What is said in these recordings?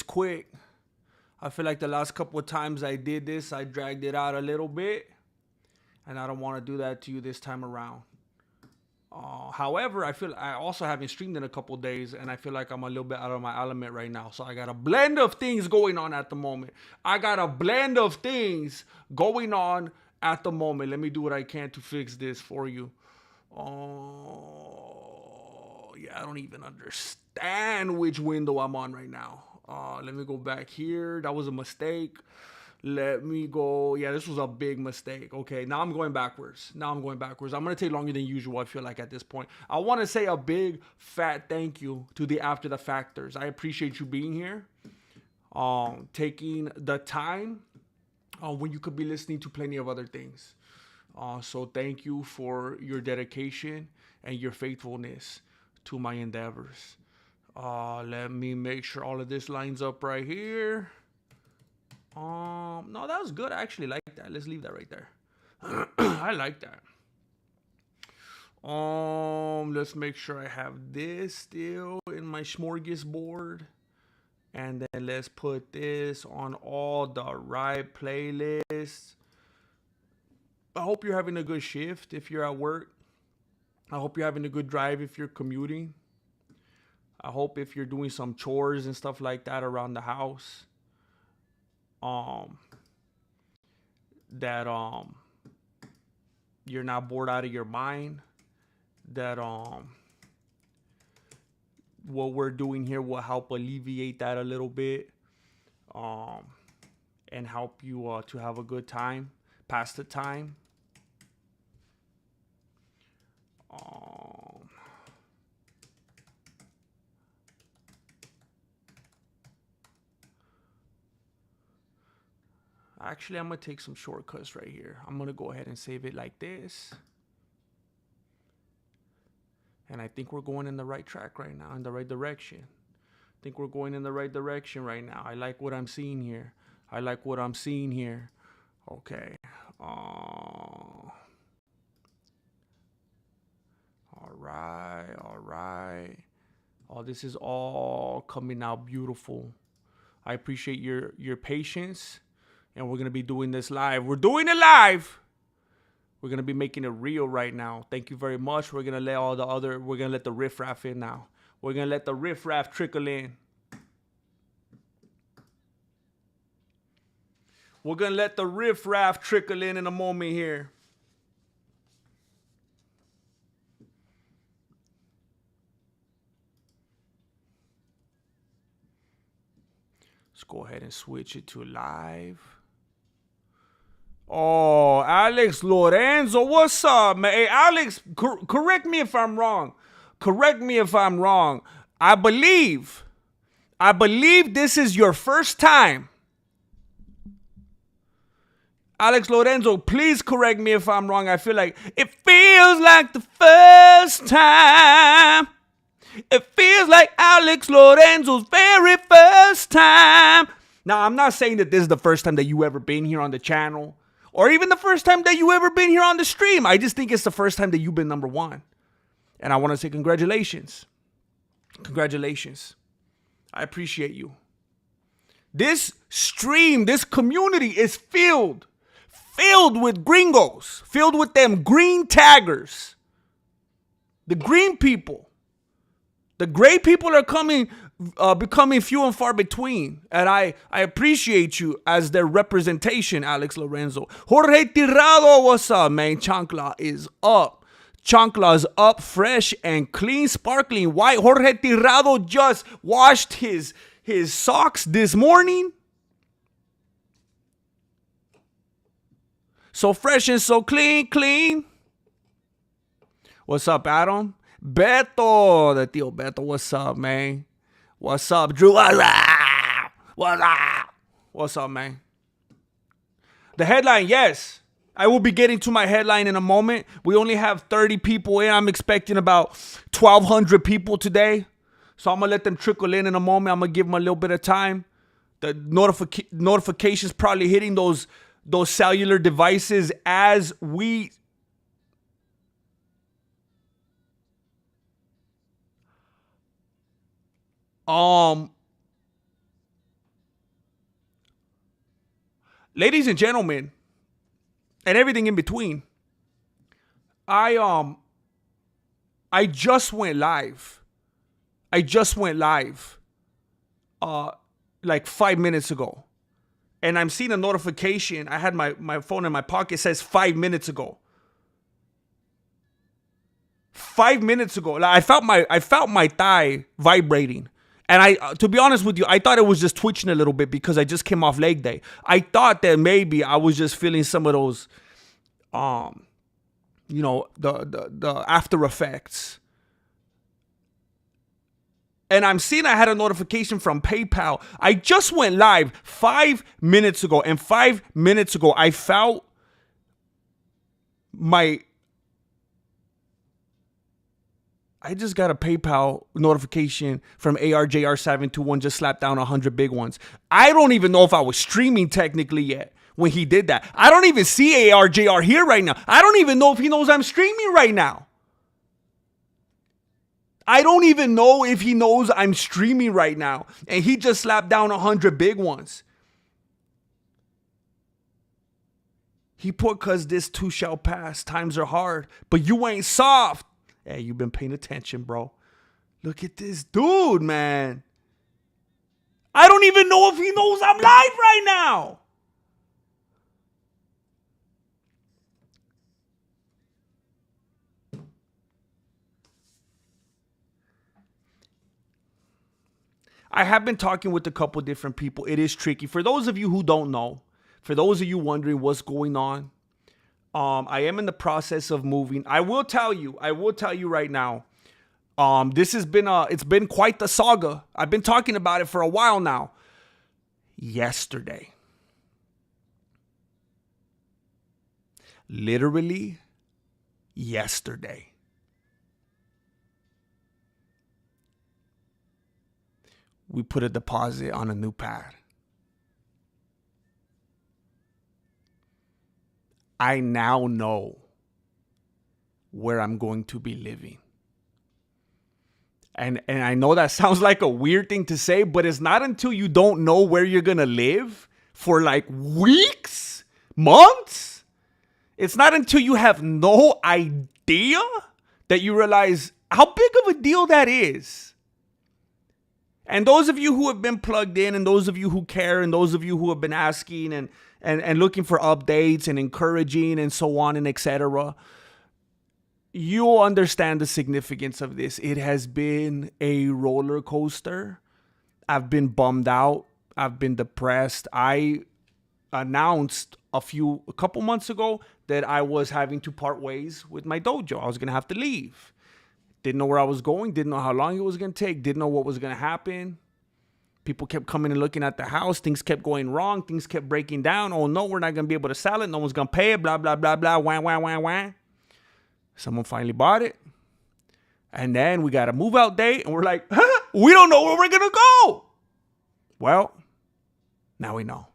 quick. I feel like the last couple of times I did this, I dragged it out a little bit. And I don't want to do that to you this time around. However, I also haven't streamed in a couple of days, and I feel like I'm a little bit out of my element right now. So I got a blend of things going on at the moment. Let me do what I can to fix this for you. Oh, yeah, I don't even understand which window I'm on right now. Let me go back here. That was a mistake. Let me go. Yeah, this was a big mistake. Okay, now I'm going backwards. I'm going to take longer than usual, I feel like, at this point. I want to say a big, fat thank you to the After the Factors. I appreciate you being here. Taking the time when you could be listening to plenty of other things. So thank you for your dedication and your faithfulness to my endeavors. Let me make sure all of this lines up right here. No, that was good. I actually like that. Let's leave that right there. I like that. Let's make sure I have this still in my smorgasbord. And then let's put this on all the right playlists. I hope you're having a good shift if you're at work. I hope you're having a good drive if you're commuting. I hope if you're doing some chores and stuff like that around the house. That you're not bored out of your mind. That what we're doing here will help alleviate that a little bit. And help you to have a good time, pass the time. Actually, I'm going to take some shortcuts right here. I'm going to go ahead and save it like this. And I think we're going in the right track right now, in the right direction. I think we're going in the right direction right now. I like what I'm seeing here. Okay. All right. Oh, this is all coming out beautiful. I appreciate your patience. And we're going to be doing this live. We're doing it live. We're going to be making it real right now. Thank you very much. We're going to let the riffraff in now. We're going to let the riffraff trickle in. We're going to let the riffraff trickle in a moment here. Let's go ahead and switch it to live. Oh, Alex Lorenzo, what's up, man? Hey, Alex, correct me if I'm wrong. I believe this is your first time. Alex Lorenzo, please correct me if I'm wrong. I feel like it feels like the first time. It feels like Alex Lorenzo's very first time. Now, I'm not saying that this is the first time that you ever been here on the channel. Or even the first time that you ever been here on the stream. I just think it's the first time that you've been number one. And I want to say congratulations. Congratulations. I appreciate you. This stream, this community is filled with gringos. Filled with them green taggers. The green people. The gray people are becoming few and far between. And I appreciate you as their representation, Alex Lorenzo. Jorge Tirado, what's up, man? Chancla is up. Chancla's up, fresh and clean, sparkling white. Jorge Tirado just washed his socks this morning. So fresh and so clean. What's up, Adam? Beto, the tío Beto, what's up, man? What's up, Drew? What's up, man? The headline, yes. I will be getting to my headline in a moment. We only have 30 people in. I'm expecting about 1,200 people today. So I'm going to let them trickle in a moment. I'm going to give them a little bit of time. The notifications probably hitting those cellular devices as we... Ladies and gentlemen, and everything in between, I just went live. Like 5 minutes ago. And I'm seeing a notification. I had my phone in my pocket. It says 5 minutes ago. 5 minutes ago. Like I felt my thigh vibrating. And to be honest with you, I thought it was just twitching a little bit because I just came off leg day. I thought that maybe I was just feeling some of those, the after effects. And I'm seeing I had a notification from PayPal. I just went live 5 minutes ago. And 5 minutes ago, I felt I just got a PayPal notification from ARJR721 just slapped down 100 big ones. I don't even know if I was streaming technically yet when he did that. I don't even see ARJR here right now. I don't even know if he knows I'm streaming right now. I don't even know if he knows I'm streaming right now. And he just slapped down 100 big ones. He put, cause this too shall pass. Times are hard, but you ain't soft. Hey, you've been paying attention, bro. Look at this dude, man. I don't even know if he knows I'm live right now. I have been talking with a couple different people. It is tricky. For those of you who don't know, for those of you wondering what's going on, I am in the process of moving. I will tell you right now. It's been quite the saga. I've been talking about it for a while now. Yesterday. Literally yesterday. We put a deposit on a new pad. I now know where I'm going to be living. And I know that sounds like a weird thing to say, but it's not until you don't know where you're going to live for like weeks, months. It's not until you have no idea that you realize how big of a deal that is. And those of you who have been plugged in, and those of you who care, and those of you who have been asking and looking for updates and encouraging and so on and etc., you'll understand the significance of this. It has been a roller coaster. I've been bummed out. I've been depressed. I announced a couple months ago that I was having to part ways with my dojo. I was going to have to leave. Didn't know where I was going. Didn't know how long it was going to take. Didn't know what was going to happen. People kept coming and looking at the house. Things kept going wrong. Things kept breaking down. Oh, no, we're not going to be able to sell it. No one's going to pay it. Blah, blah, blah, blah. Wah, wah, wah, wah. Someone finally bought it. And then we got a move out date. And we're like, we don't know where we're going to go. Well, now we know.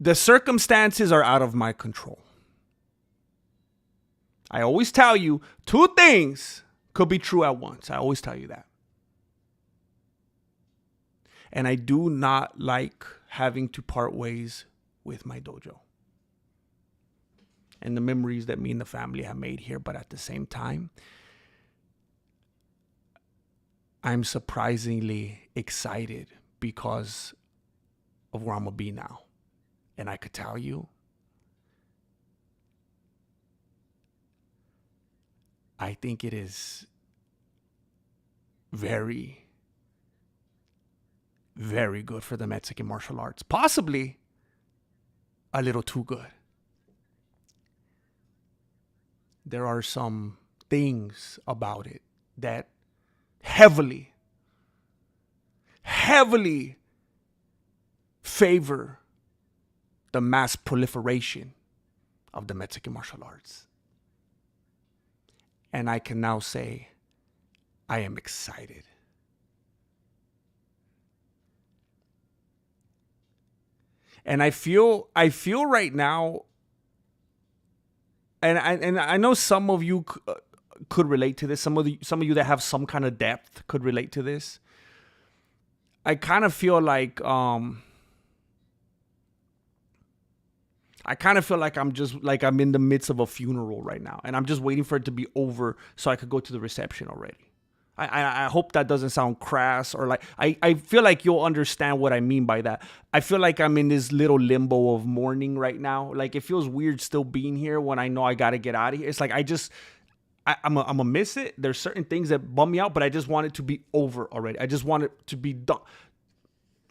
The circumstances are out of my control. I always tell you, two things could be true at once. I always tell you that. And I do not like having to part ways with my dojo and the memories that me and the family have made here. But at the same time, I'm surprisingly excited because of where I'm going to be now. And I could tell you, I think it is very, very good for the Mexican martial arts. Possibly a little too good. There are some things about it that heavily favor the mass proliferation of the Mexican martial arts. And I can now say, I am excited. And I feel right now, and I know some of you could relate to this. Some of you that have some kind of depth could relate to this. I kind of feel like I'm in the midst of a funeral right now, and I'm just waiting for it to be over so I could go to the reception already. I hope that doesn't sound crass, or like, I feel like you'll understand what I mean by that. I feel like I'm in this little limbo of mourning right now. Like, it feels weird still being here when I know I got to get out of here. It's like, I'm gonna miss it. There's certain things that bum me out, but I just want it to be over already. I just want it to be done.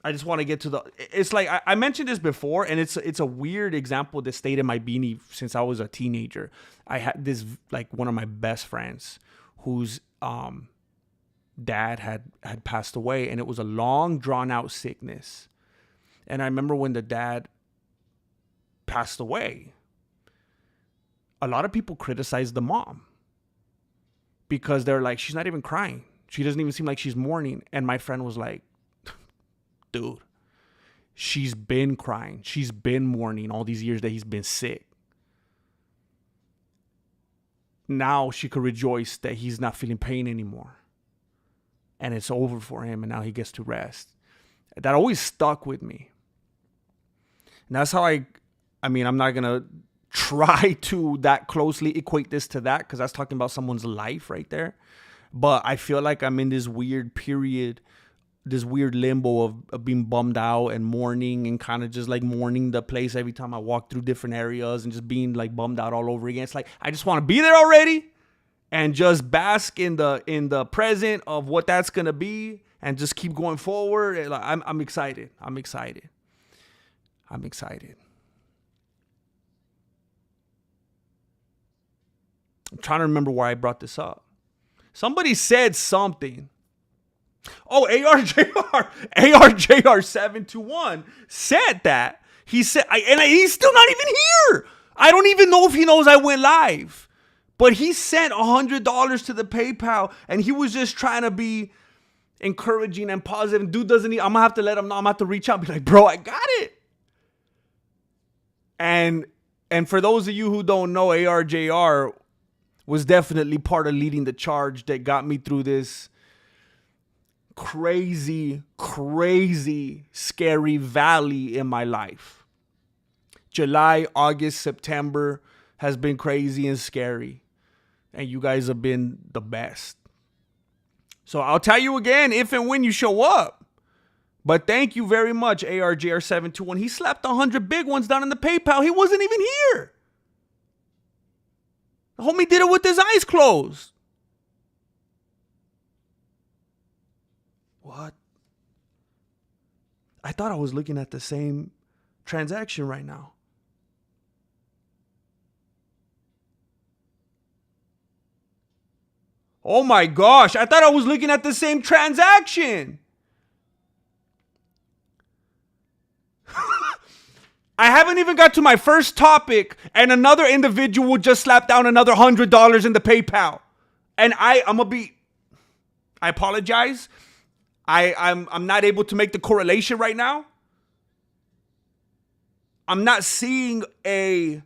I just want to get to the, it's like, I mentioned this before, and it's a weird example that stayed in my beanie since I was a teenager. I had this, like, one of my best friends whose dad had passed away, and it was a long drawn out sickness. And I remember when the dad passed away, a lot of people criticized the mom because they're like, she's not even crying. She doesn't even seem like she's mourning. And my friend was like, dude, she's been crying. She's been mourning all these years that he's been sick. Now she could rejoice that he's not feeling pain anymore. And it's over for him, and now he gets to rest. That always stuck with me. And that's how I'm not going to try to that closely equate this to that, because that's talking about someone's life right there. But I feel like I'm in this weird period, this weird limbo of being bummed out and mourning, and kind of just like mourning the place every time I walk through different areas, and just being like bummed out all over again. It's like, I just want to be there already and just bask in the present of what that's going to be, and just keep going forward. And I'm excited. I'm trying to remember why I brought this up. Somebody said something. Oh, ARJR721 said that. He said, and he's still not even here. I don't even know if he knows I went live. But he sent $100 to the PayPal, and he was just trying to be encouraging and positive. Dude doesn't need, I'm going to have to let him know. I'm going to have to reach out and be like, bro, I got it. And for those of you who don't know, ARJR was definitely part of leading the charge that got me through this crazy, scary valley in my life. July, August, September has been crazy and scary. And you guys have been the best. So I'll tell you again, if and when you show up. But thank you very much, ARJR721. He slapped 100 big ones down in the PayPal. He wasn't even here. The homie did it with his eyes closed. What? I thought I was looking at the same transaction right now. Oh my gosh, I thought I was looking at the same transaction. I haven't even got to my first topic, and another individual just slapped down another $100 in the PayPal. And I apologize. I'm not able to make the correlation right now. I'm not seeing a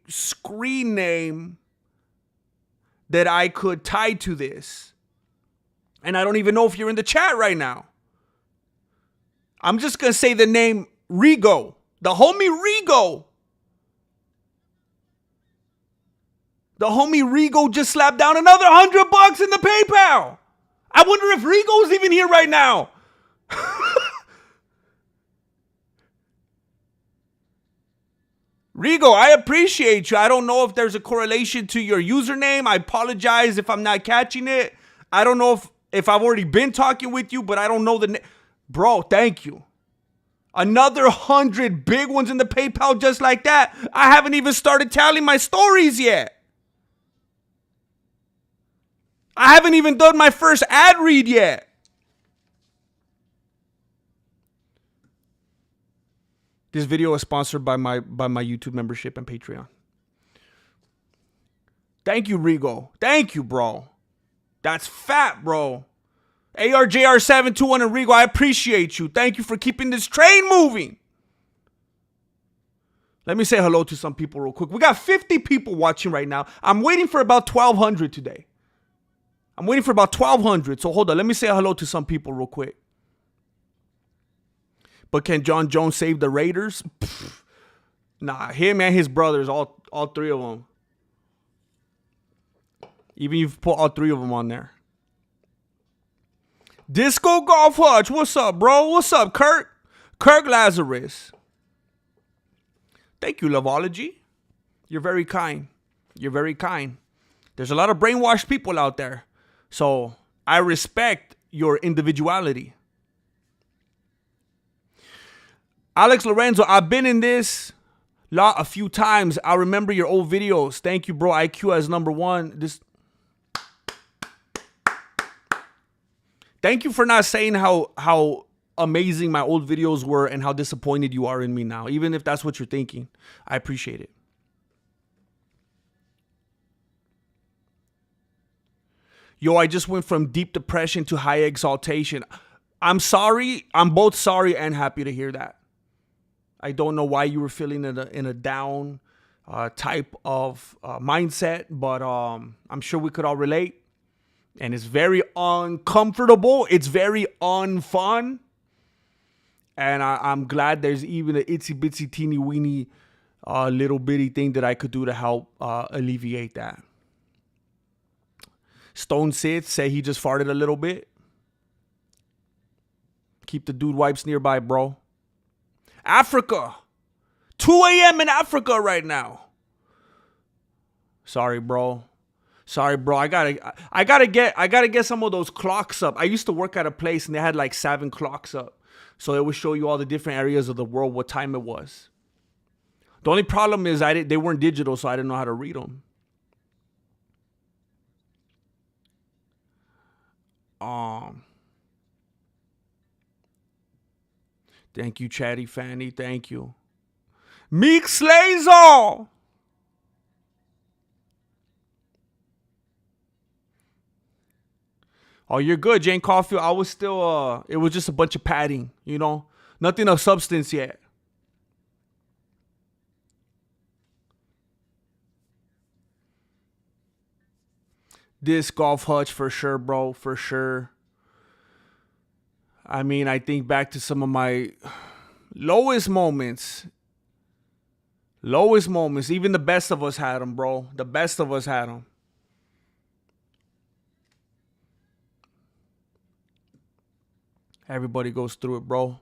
screen name that I could tie to this. And I don't even know if you're in the chat right now. I'm just going to say the name Rigo. The homie Rigo. The homie Rigo just slapped down another $100 in the PayPal. I wonder if Rigo's even here right now. Rigo, I appreciate you. I don't know if there's a correlation to your username. I apologize if I'm not catching it. I don't know if I've already been talking with you, but I don't know the name. Bro, thank you. Another 100 big ones in the PayPal just like that. I haven't even started telling my stories yet. I haven't even done my first ad read yet. This video is sponsored by my YouTube membership and Patreon. Thank you, Rigo. Thank you, bro. That's fat, bro. ARJR721 and Rigo, I appreciate you. Thank you for keeping this train moving. Let me say hello to some people real quick. We got 50 people watching right now. I'm waiting for about 1,200 today. I'm waiting for about 1,200. So hold on. Let me say hello to some people real quick. But can Jon Jones save the Raiders? Pfft. Nah, him and his brothers, all three of them. Even if you put all three of them on there. Disco Golf Hutch. What's up, bro? What's up, Kirk? Kirk Lazarus. Thank you, Loveology. You're very kind. You're very kind. There's a lot of brainwashed people out there. So I respect your individuality. Alex Lorenzo, I've been in this lot a few times. I remember your old videos. Thank you, bro. IQ as number one. Thank you for not saying how amazing my old videos were and how disappointed you are in me now. Even if that's what you're thinking. I appreciate it. Yo, I just went from deep depression to high exaltation. I'm sorry. I'm both sorry and happy to hear that. I don't know why you were feeling in a down type of mindset, but I'm sure we could all relate. And it's very uncomfortable. It's very unfun. And I'm glad there's even an itsy bitsy teeny weeny little bitty thing that I could do to help alleviate that. Stone Sid say he just farted a little bit. Keep the dude wipes nearby, bro. Africa. 2 a.m. in Africa right now. Sorry, bro. Sorry, bro. I gotta get some of those clocks up. I used to work at a place and they had like 7 clocks up. So it would show you all the different areas of the world, what time it was. The only problem is they weren't digital, so I didn't know how to read them. Thank you, Chatty Fanny. Thank you. Meek slays all. Oh, you're good, Jane Caulfield. I was still, it was just a bunch of padding, you know? Nothing of substance yet. Disc Golf Hutch for sure, bro. For sure. I mean, I think back to some of my lowest moments. Lowest moments. Even the best of us had them, bro. The best of us had them. Everybody goes through it, bro.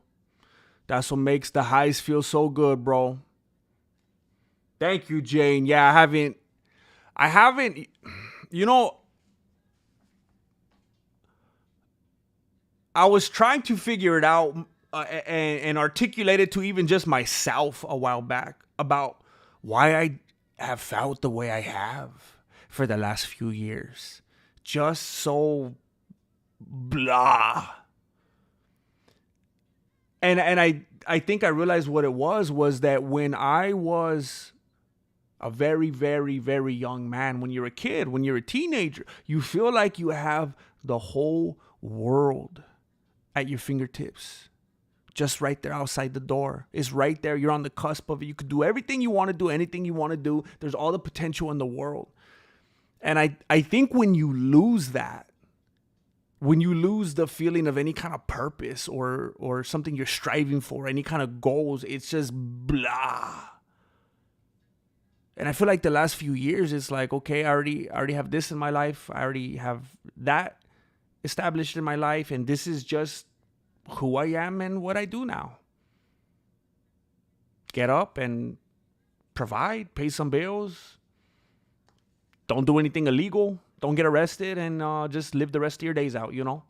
That's what makes the highs feel so good, bro. Thank you, Jane. Yeah, I haven't, you know, I was trying to figure it out and articulate it to even just myself a while back about why I have felt the way I have for the last few years. Just so blah. And I think I realized what it was that when I was a very, very, very young man, when you're a kid, when you're a teenager, you feel like you have the whole world at your fingertips. Just right there outside the door. It's right there. You're on the cusp of it. You could do everything you want to do, anything you want to do. There's all the potential in the world. And I think when you lose that, when you lose the feeling of any kind of purpose or something you're striving for, any kind of goals, it's just blah. And I feel like the last few years, it's like, okay, I already have this in my life. I already have that established in my life. And this is just who I am and what I do now. Get up and provide, pay some bills. Don't do anything illegal. Don't get arrested and just live the rest of your days out, you know?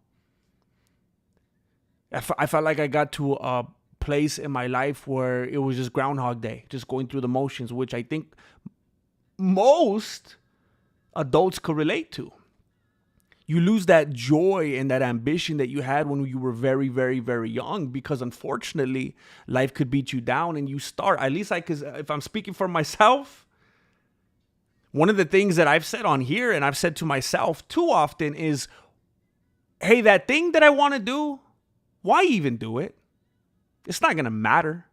I felt like I got to a place in my life where it was just Groundhog Day, just going through the motions, which I think most adults could relate to. You lose that joy and that ambition that you had when you were very, very, very young because unfortunately, life could beat you down and you start, at least if I'm speaking for myself, one of the things that I've said on here and I've said to myself too often is, hey, that thing that I want to do, why even do it? It's not going to matter.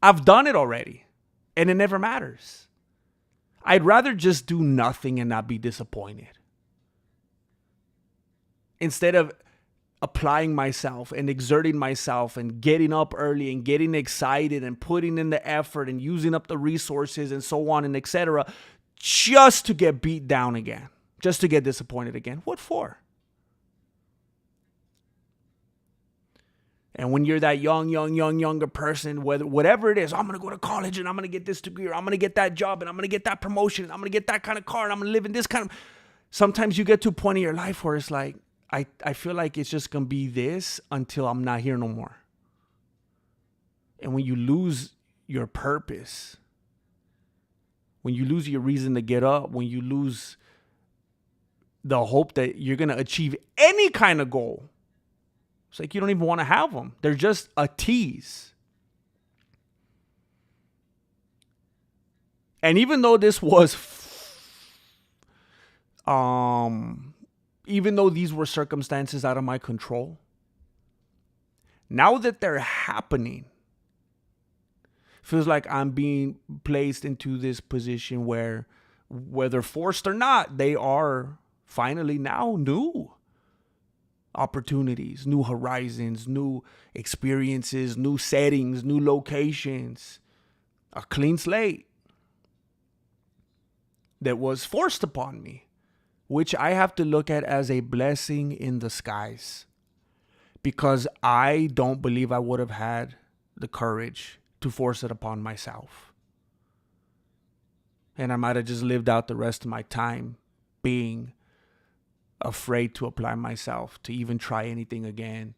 I've done it already. And it never matters. I'd rather just do nothing and not be disappointed, instead of applying myself and exerting myself and getting up early and getting excited and putting in the effort and using up the resources and so on and etc., just to get beat down again, just to get disappointed again. What for? And when you're that younger person, whatever it is, I'm going to go to college and I'm going to get this degree, or I'm going to get that job and I'm going to get that promotion, and I'm going to get that kind of car, and I'm going to live in this kind of... Sometimes you get to a point in your life where it's like, I feel like it's just going to be this until I'm not here no more. And when you lose your purpose, when you lose your reason to get up, when you lose the hope that you're going to achieve any kind of goal, it's like you don't even want to have them. They're just a tease. And even though this was... even though these were circumstances out of my control, now that they're happening, feels like I'm being placed into this position where, whether forced or not, they are finally now new opportunities, new horizons, new experiences, new settings, new locations, a clean slate that was forced upon me, which I have to look at as a blessing in disguise, because I don't believe I would have had the courage to force it upon myself. And I might have just lived out the rest of my time being afraid to apply myself, to even try anything again,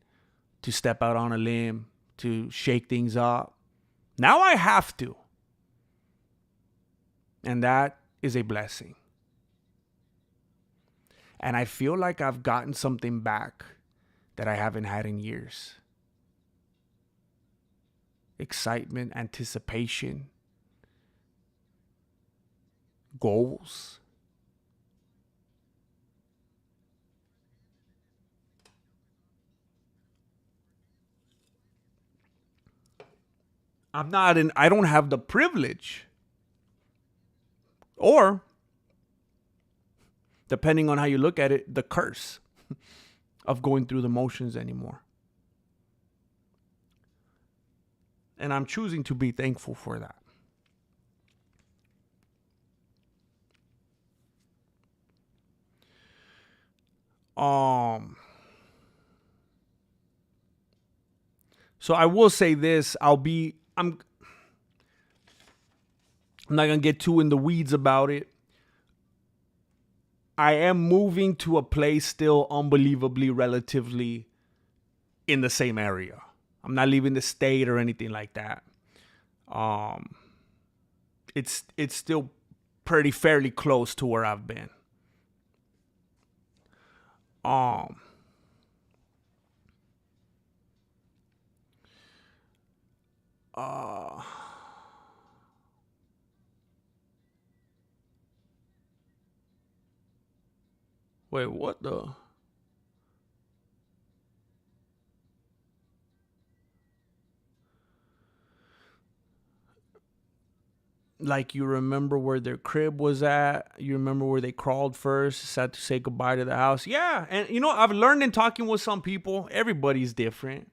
to step out on a limb, to shake things up. Now I have to. And that is a blessing. And I feel like I've gotten something back that I haven't had in years. Excitement, anticipation, goals. I don't have the privilege, or, depending on how you look at it, the curse of going through the motions anymore. And I'm choosing to be thankful for that. So I will say this, I'm not going to get too in the weeds about it. I am moving to a place still unbelievably relatively in the same area. I'm not leaving the state or anything like that. It's still pretty fairly close to where I've been. Wait, what the? Like, you remember where their crib was at? You remember where they crawled first, sad to say goodbye to the house? Yeah, and you know, I've learned in talking with some people, everybody's different.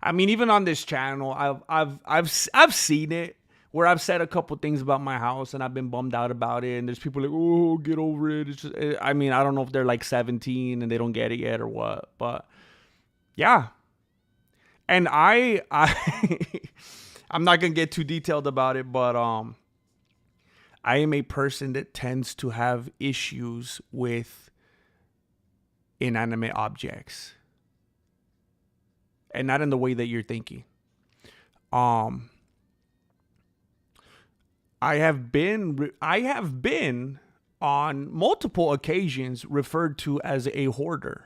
I mean, even on this channel, I've seen it where I've said a couple things about my house and I've been bummed out about it, and there's people like, oh, get over it. It's just, I mean, I don't know if they're like 17 and they don't get it yet or what, but yeah. And I'm not gonna get too detailed about it, but I am a person that tends to have issues with inanimate objects, and not in the way that you're thinking. I have been on multiple occasions referred to as a hoarder.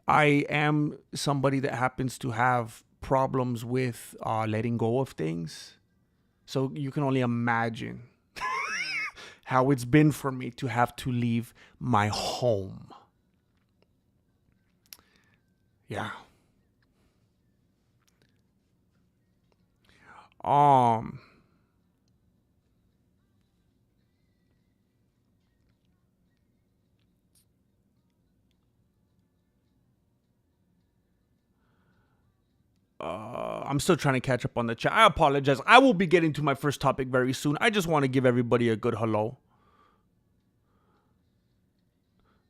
I am somebody that happens to have problems with letting go of things. So you can only imagine how it's been for me to have to leave my home. Yeah. I'm still trying to catch up on the chat. I apologize. I will be getting to my first topic very soon. I just want to give everybody a good hello.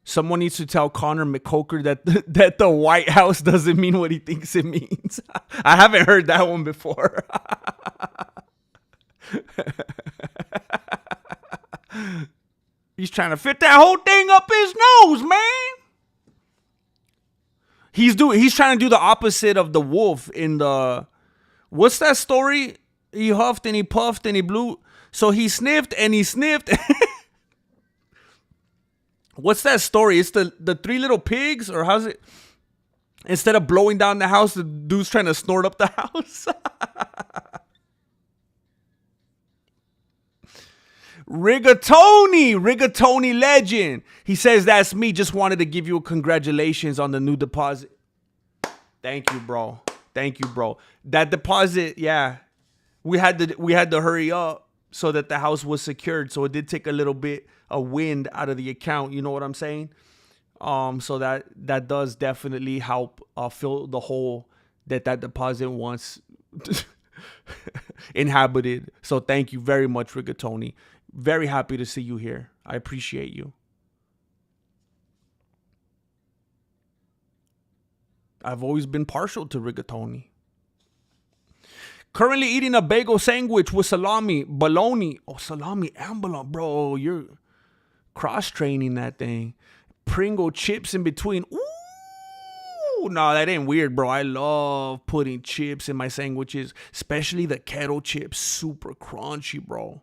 Someone needs to tell Connor McCoker that the White House doesn't mean what he thinks it means. I haven't heard that one before. He's trying to fit that whole thing up his nose, man. He's trying to do the opposite of the wolf in the, what's that story? He huffed and he puffed and he blew. So he sniffed and he sniffed. What's that story? It's the Three Little Pigs, or how's it? Instead of blowing down the house, the dude's trying to snort up the house. Rigatoni legend. He says, that's me. Just wanted to give you a congratulations on the new deposit. Thank you, bro. Thank you, bro. That deposit, yeah. We had to hurry up so that the house was secured. So it did take a little bit of wind out of the account. You know what I'm saying? So that does definitely help fill the hole that deposit once inhabited. So thank you very much, Rigatoni. Very happy to see you here. I appreciate you. I've always been partial to rigatoni. Currently eating a bagel sandwich with salami, bologna. Oh, salami and bologna. Bro, you're cross-training that thing. Pringle chips in between. Ooh, no, that ain't weird, bro. I love putting chips in my sandwiches, especially the kettle chips. Super crunchy, bro.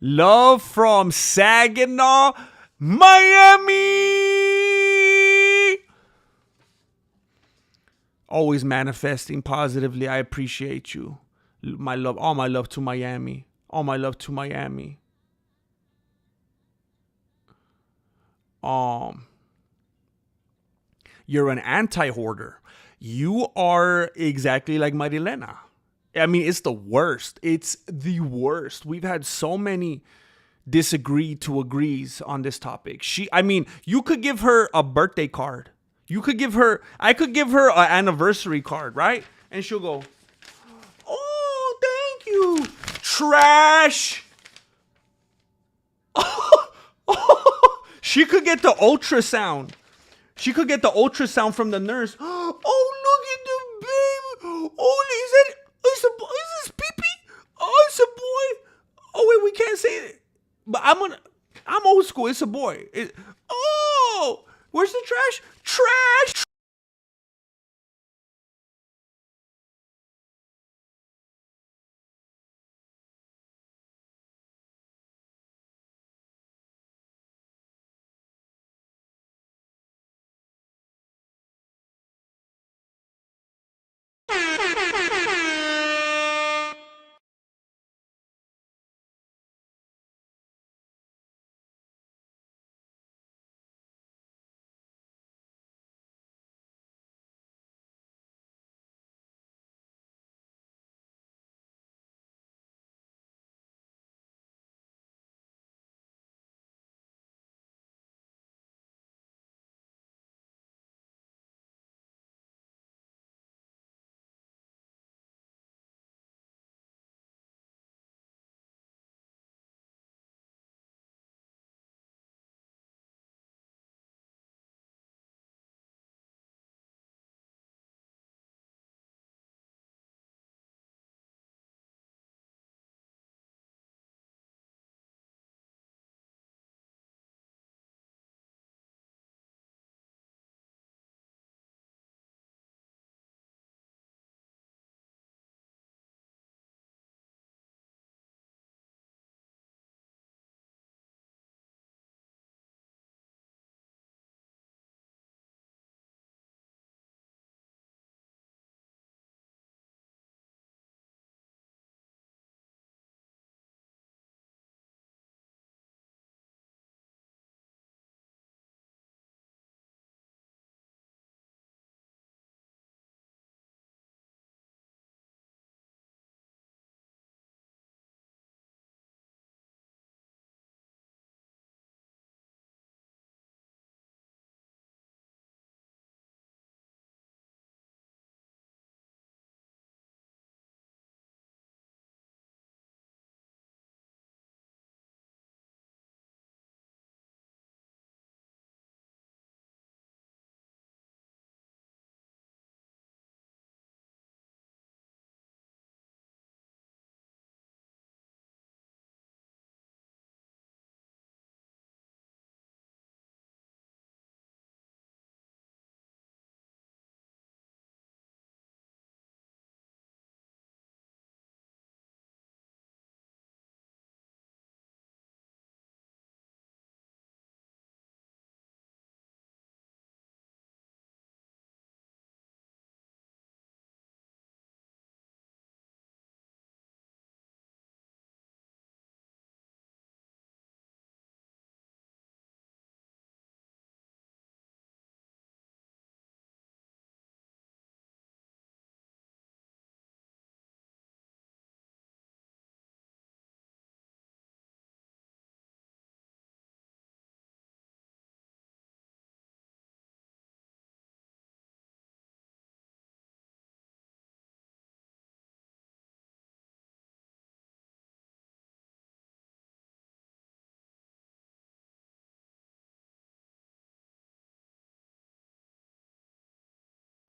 Love from Saginaw, Miami. Always manifesting positively. I appreciate you. My love, all my love to Miami. All my love to Miami. You're an anti-hoarder. You are exactly like Marilena. I mean, it's the worst. It's the worst. We've had so many disagree to agrees on this topic. You could give her a birthday card. I could give her an anniversary card, right? And she'll go, oh, thank you. Trash. She could get the ultrasound. She could get the ultrasound from the nurse. Oh, look at the baby. Oh, is this pee-pee? Oh, it's a boy. Oh, wait, we can't say it. But I'm old school. It's a boy. Oh, where's the trash? Trash.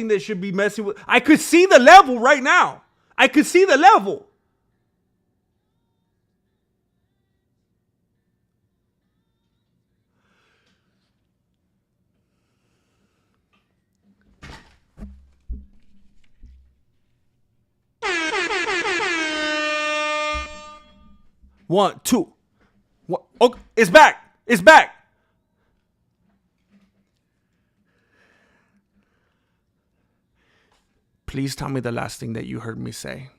that should be messing with. I could see the level right now. I could see the level. One, two. What? Oh, it's back. It's back. Please tell me the last thing that you heard me say.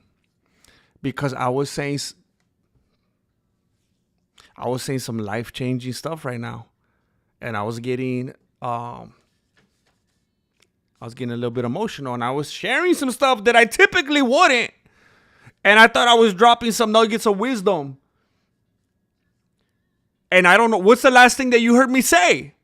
Because I was saying some life-changing stuff right now. And I was getting a little bit emotional, and I was sharing some stuff that I typically wouldn't. And I thought I was dropping some nuggets of wisdom. And I don't know, what's the last thing that you heard me say?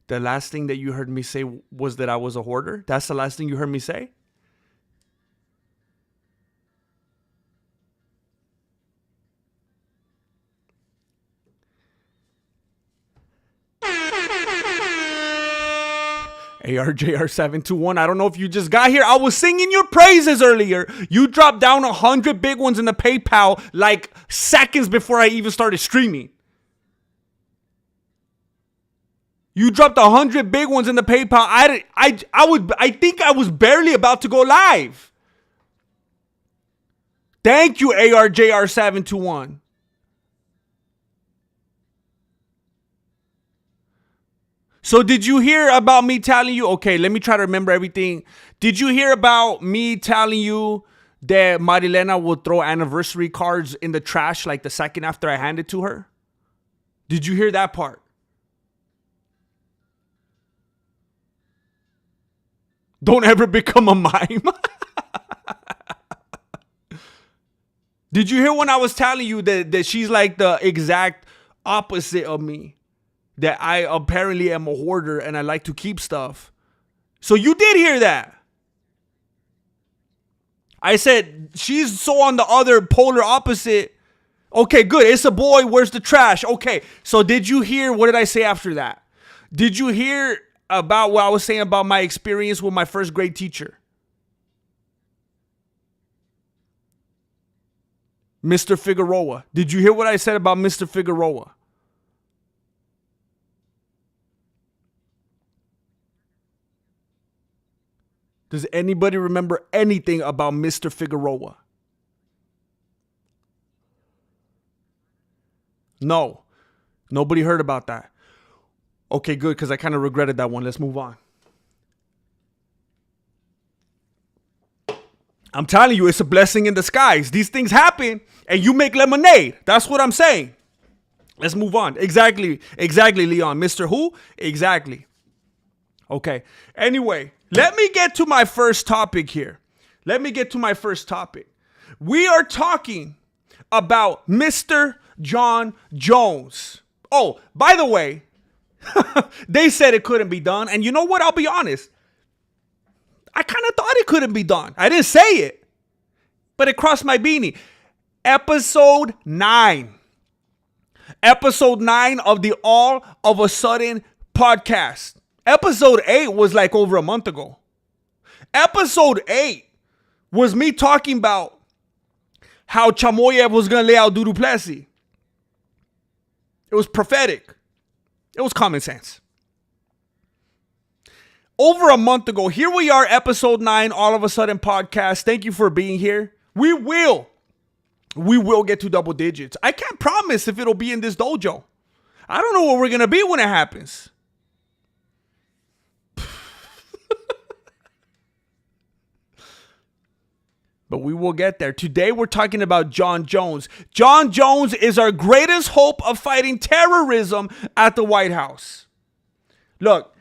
The last thing that you heard me say was that I was a hoarder? That's the last thing you heard me say? ARJR721, I don't know if you just got here. I was singing your praises earlier. You dropped down 100 big ones in the PayPal like seconds before I even started streaming. You dropped 100 big ones in the PayPal. I think I was barely about to go live. Thank you, ARJR721. So did you hear about me telling you? Okay, let me try to remember everything. Did you hear about me telling you that Marilena would throw anniversary cards in the trash like the second after I handed to her? Did you hear that part? Don't ever become a mime. Did you hear when I was telling you that she's like the exact opposite of me? That I apparently am a hoarder and I like to keep stuff. So you did hear that. I said, she's so on the other polar opposite. Okay, good. It's a boy. Where's the trash? Okay. So did you hear, what did I say after that? Did you hear about what I was saying about my experience with my first grade teacher? Mr. Figueroa. Did you hear what I said about Mr. Figueroa? Does anybody remember anything about Mr. Figueroa? No. Nobody heard about that. Okay, good, because I kind of regretted that one. Let's move on. I'm telling you, it's a blessing in disguise. These things happen, and you make lemonade. That's what I'm saying. Let's move on. Exactly, Leon. Mr. Who? Exactly. Okay. Anyway, let me get to my first topic here. We are talking about Mr. Jon Jones. Oh, by the way, they said it couldn't be done. And you know what? I'll be honest. I kind of thought it couldn't be done. I didn't say it, but it crossed my beanie. Episode 9. Episode 9 of the All of a Sudden podcast. Episode 8 was like over a month ago. Episode 8 was me talking about how Chamoyev was going to lay out Du Plessis. It was prophetic. It was common sense. Over a month ago, here we are, episode 9, All of a Sudden podcast. Thank you for being here. We will get to double digits. I can't promise if it'll be in this dojo. I don't know what we're going to be when it happens. But we will get there. Today we're talking about Jon Jones. Jon Jones is our greatest hope of fighting terrorism at the White House. Look,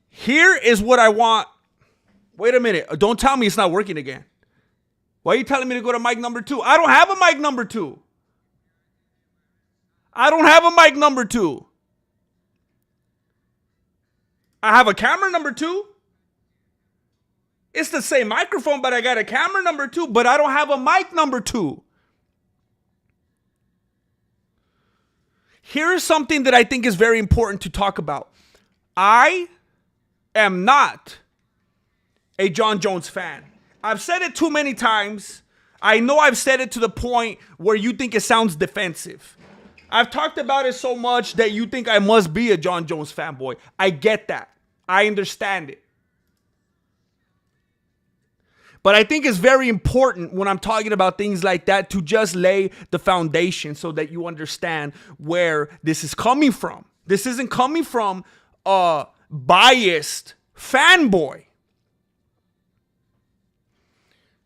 here is what I want. Wait a minute. Don't tell me it's not working again. Why are you telling me to go to mic number 2? I don't have a mic number 2. I have a camera number 2. It's the same microphone, but I got a camera number 2, but I don't have a mic number 2. Here's something that I think is very important to talk about. I am not a Jon Jones fan. I've said it too many times. I know I've said it to the point where you think it sounds defensive. I've talked about it so much that you think I must be a Jon Jones fanboy. I get that. I understand it. But I think it's very important when I'm talking about things like that to just lay the foundation so that you understand where this is coming from. This isn't coming from a biased fanboy.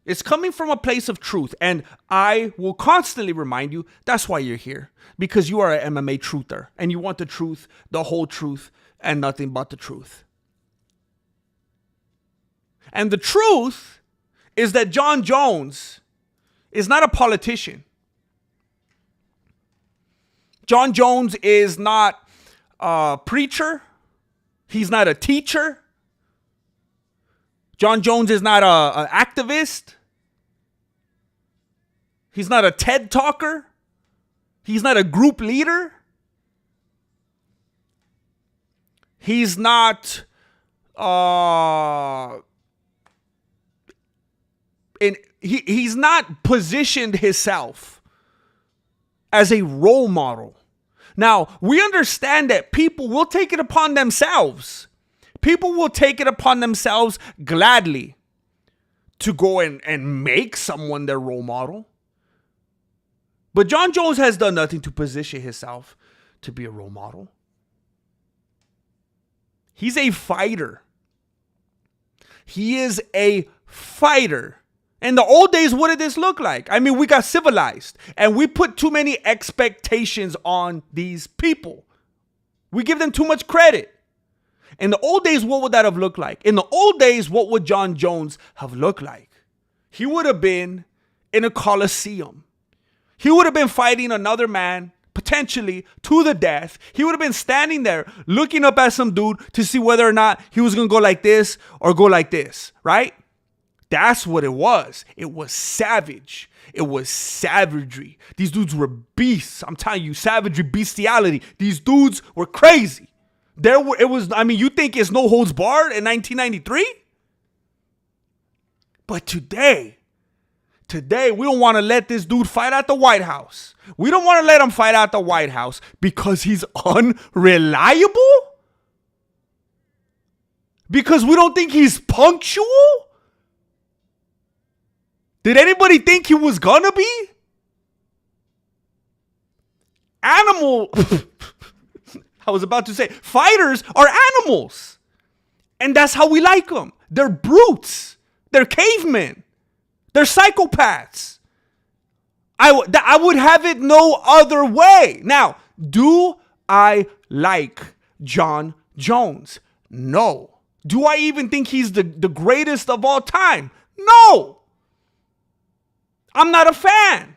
It's coming from a place of truth. And I will constantly remind you, that's why you're here. Because you are an MMA truther. And you want the truth, the whole truth, and nothing but the truth. And the truth is that Jon Jones is not a politician. Jon Jones is not a preacher. He's not a teacher. Jon Jones is not an activist. He's not a TED talker. He's not a group leader. He's not he's not positioned himself as a role model. Now, we understand that people will take it upon themselves. People will take it upon themselves gladly to go and make someone their role model. But Jon Jones has done nothing to position himself to be a role model. He's a fighter. He is a fighter. In the old days, what did this look like? I mean, we got civilized and we put too many expectations on these people. We give them too much credit. In the old days, what would that have looked like? In the old days, what would Jon Jones have looked like? He would have been in a coliseum. He would have been fighting another man, potentially to the death. He would have been standing there looking up at some dude to see whether or not he was going to go like this or go like this, right? That's what it was. It was savage. It was savagery. These dudes were beasts. I'm telling you, savagery, bestiality. These dudes were crazy. You think it's no holds barred in 1993? But today, we don't want to let this dude fight at the White House. We don't want to let him fight at the White House because he's unreliable? Because we don't think he's punctual? Did anybody think he was gonna be? I was about to say, fighters are animals. And that's how we like them. They're brutes. They're cavemen. They're psychopaths. I would have it no other way. Now, do I like Jon Jones? No. Do I even think he's the greatest of all time? No. I'm not a fan.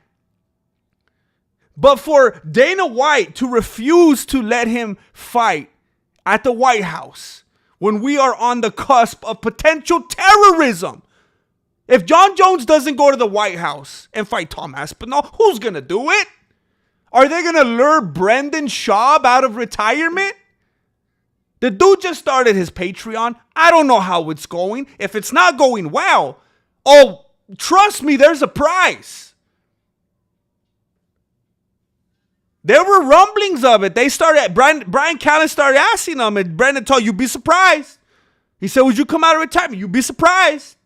But for Dana White to refuse to let him fight at the White House when we are on the cusp of potential terrorism. If Jon Jones doesn't go to the White House and fight Tom Aspinall, who's going to do it? Are they going to lure Brendan Schaub out of retirement? The dude just started his Patreon. I don't know how it's going. If it's not going well, trust me, there's a prize. There were rumblings of it. Brian Callen started asking them, and Brendan told, you'd be surprised. He said, would you come out of retirement? You'd be surprised.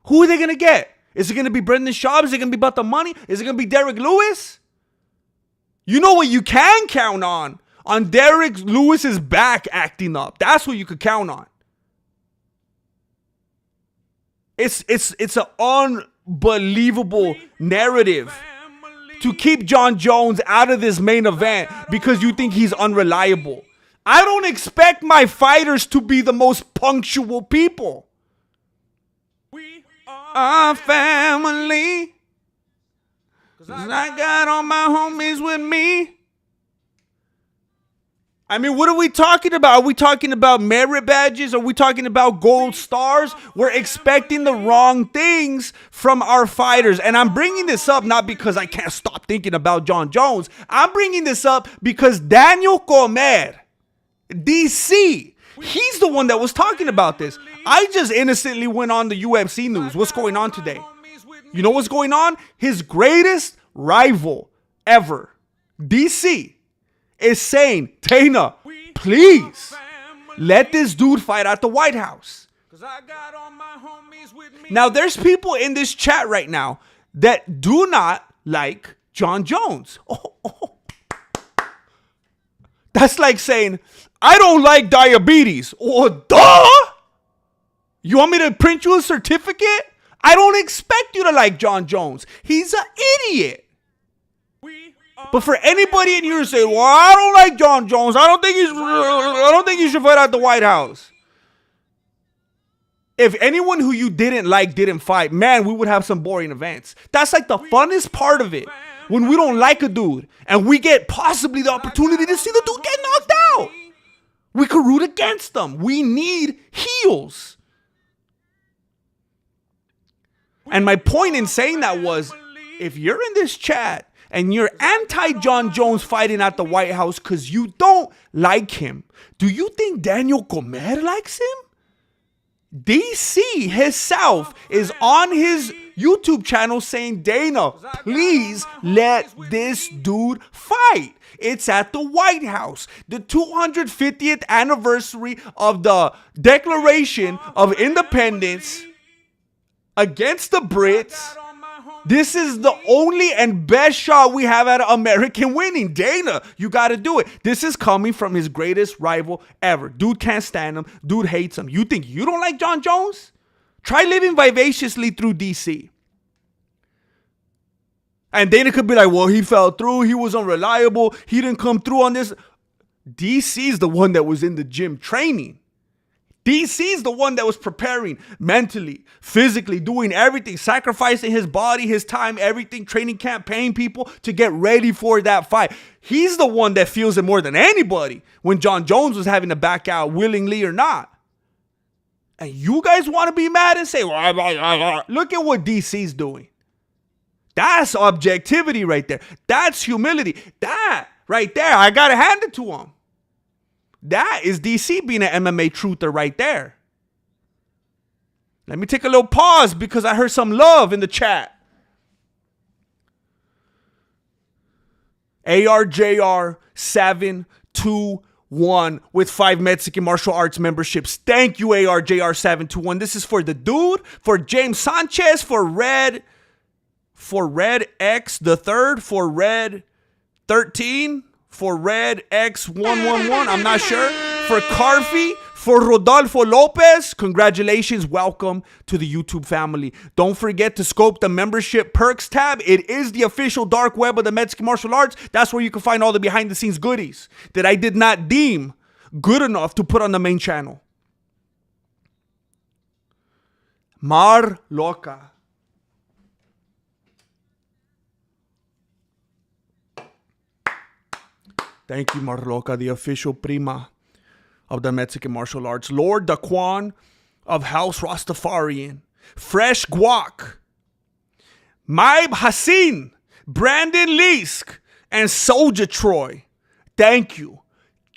Who are they going to get? Is it going to be Brendan Schaub? Is it going to be about the money? Is it going to be Derek Lewis? You know what you can count on Derek Lewis's back acting up. That's what you could count on. It's an unbelievable narrative to keep Jon Jones out of this main event because you think he's unreliable. I don't expect my fighters to be the most punctual people. We are family. 'Cause I got all my homies with me. I mean, what are we talking about? Are we talking about merit badges? Are we talking about gold stars? We're expecting the wrong things from our fighters. And I'm bringing this up not because I can't stop thinking about Jon Jones. I'm bringing this up because Daniel Comer, DC, he's the one that was talking about this. I just innocently went on the UFC news. What's going on today? You know what's going on? His greatest rival ever, DC, is saying, Dana, please let this dude fight at the White House. Now, there's people in this chat right now that do not like Jon Jones. That's like saying, I don't like diabetes. Oh, duh! You want me to print you a certificate? I don't expect you to like Jon Jones. He's an idiot. But for anybody in here to say, well, I don't like Jon Jones. I don't think he should fight at the White House. If anyone who you didn't like didn't fight, man, we would have some boring events. That's like the funnest part of it. When we don't like a dude and we get possibly the opportunity to see the dude get knocked out. We could root against them. We need heels. And my point in saying that was, if you're in this chat and you're anti-Jon Jones fighting at the White House because you don't like him, do you think Daniel Comer likes him? DC himself is on his YouTube channel saying, Dana, please let this dude fight. It's at the White House. The 250th anniversary of the Declaration of Independence against the Brits. This is the only and best shot we have at American winning. Dana, you got to do it. This is coming from his greatest rival ever. Dude can't stand him. Dude hates him. You think you don't like Jon Jones? Try living vivaciously through DC. And Dana could be like, well, he fell through. He was unreliable. He didn't come through on this. DC's the one that was in the gym training. DC's the one that was preparing mentally, physically, doing everything, sacrificing his body, his time, everything, training camp, paying people to get ready for that fight. He's the one that feels it more than anybody when Jon Jones was having to back out willingly or not. And you guys want to be mad and say, look at what DC's doing. That's objectivity right there. That's humility. That right there, I got to hand it to him. That is DC being an MMA truther right there. Let me take a little pause because I heard some love in the chat. ARJR721 with 5 Mexican martial arts memberships. Thank you, ARJR721. This is for the dude, for James Sanchez, for Red X the third, for Red 13. For Red X111, I'm not sure. For Carfi, for Rodolfo Lopez, congratulations, welcome to the YouTube family. Don't forget to scope the membership perks tab. It is the official dark web of the Mexican martial arts. That's where you can find all the behind the scenes goodies that I did not deem good enough to put on the main channel. Mar Loca. Thank you, Marloca, the official prima of the Mexican martial arts. Lord Daquan of House Rastafarian. Fresh Guac. Maib Hassin. Brandon Leask. And Soldier Troy. Thank you.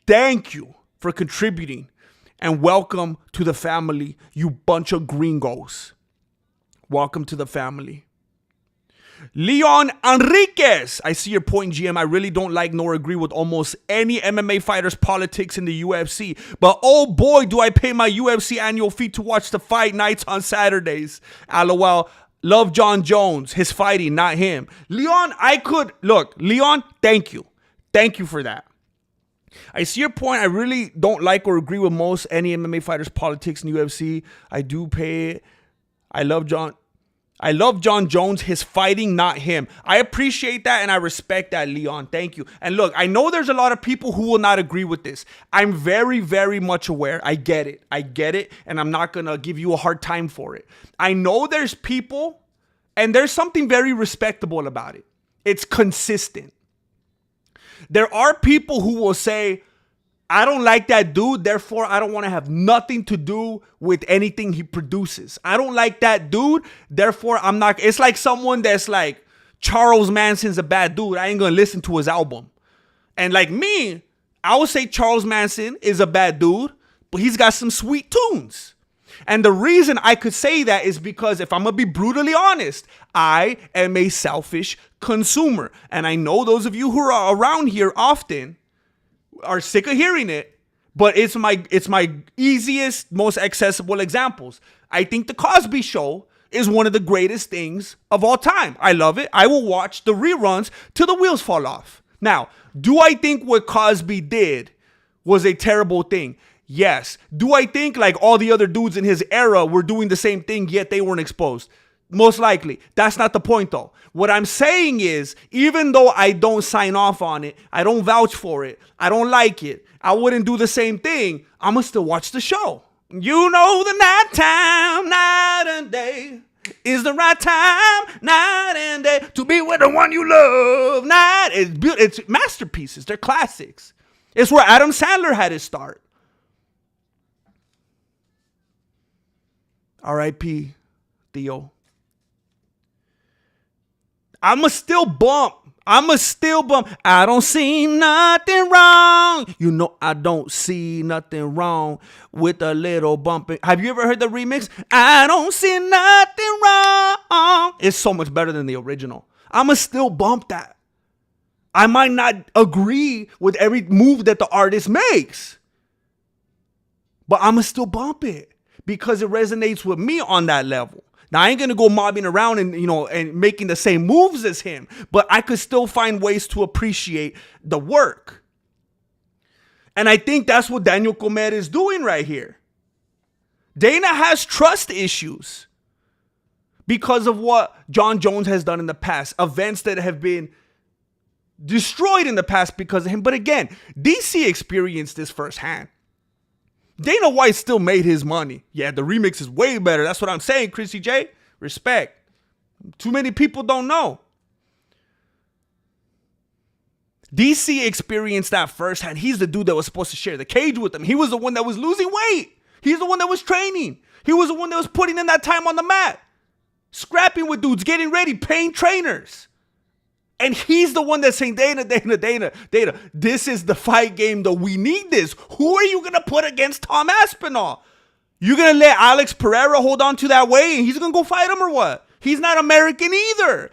Thank you for contributing. And welcome to the family, you bunch of gringos. Welcome to the family. Leon Enriquez. I see your point, GM. I really don't like nor agree with almost any MMA fighters' politics in the UFC. But oh boy, do I pay my UFC annual fee to watch the fight nights on Saturdays. LOL. Love Jon Jones. His fighting, not him. Leon, Leon, thank you. Thank you for that. I see your point. I really don't like or agree with most any MMA fighters' politics in the UFC. I do pay it. I love Jon Jones, his fighting, not him. I appreciate that and I respect that, Leon. Thank you. And look, I know there's a lot of people who will not agree with this. I'm very, very much aware. I get it. And I'm not going to give you a hard time for it. I know there's people and there's something very respectable about it. It's consistent. There are people who will say, I don't like that dude. Therefore, I don't want to have nothing to do with anything he produces. I don't like that dude. Therefore, I'm not. It's like someone that's like, Charles Manson's a bad dude. I ain't going to listen to his album. And like me, I would say Charles Manson is a bad dude, but he's got some sweet tunes. And the reason I could say that is because if I'm going to be brutally honest, I am a selfish consumer. And I know those of you who are around here often are sick of hearing it, but it's my easiest, most accessible examples. I think The Cosby Show is one of the greatest things of all time. I love it. I will watch the reruns till the wheels fall off. Now, do I think what Cosby did was a terrible thing? Yes. Do I think like all the other dudes in his era were doing the same thing, yet they weren't exposed? Most likely. That's not the point though. What I'm saying is, even though I don't sign off on it, I don't vouch for it, I don't like it, I wouldn't do the same thing, I'm going to still watch the show. You know the nighttime, night and day is the right time, night and day, to be with the one you love. It's masterpieces. They're classics. It's where Adam Sandler had his start. R.I.P. Theo. I'ma still bump. I don't see nothing wrong. You know I don't see nothing wrong with a little bumping. Have you ever heard the remix? I don't see nothing wrong. It's so much better than the original. I'ma still bump that. I might not agree with every move that the artist makes, but I'ma still bump it because it resonates with me on that level. Now, I ain't going to go mobbing around and making the same moves as him, but I could still find ways to appreciate the work. And I think that's what Daniel Comer is doing right here. Dana has trust issues because of what Jon Jones has done in the past, events that have been destroyed in the past because of him. But again, DC experienced this firsthand. Dana White still made his money. Yeah, the remix is way better. That's what I'm saying, Chrissy J. Respect. Too many people don't know. DC experienced that firsthand. He's the dude that was supposed to share the cage with them. He was the one that was losing weight. He's the one that was training. He was the one that was putting in that time on the mat. Scrapping with dudes, getting ready, paying trainers. And he's the one that's saying, Dana, this is the fight game though. We need this. Who are you going to put against Tom Aspinall? You going to let Alex Pereira hold on to that weight and he's going to go fight him or what? He's not American either.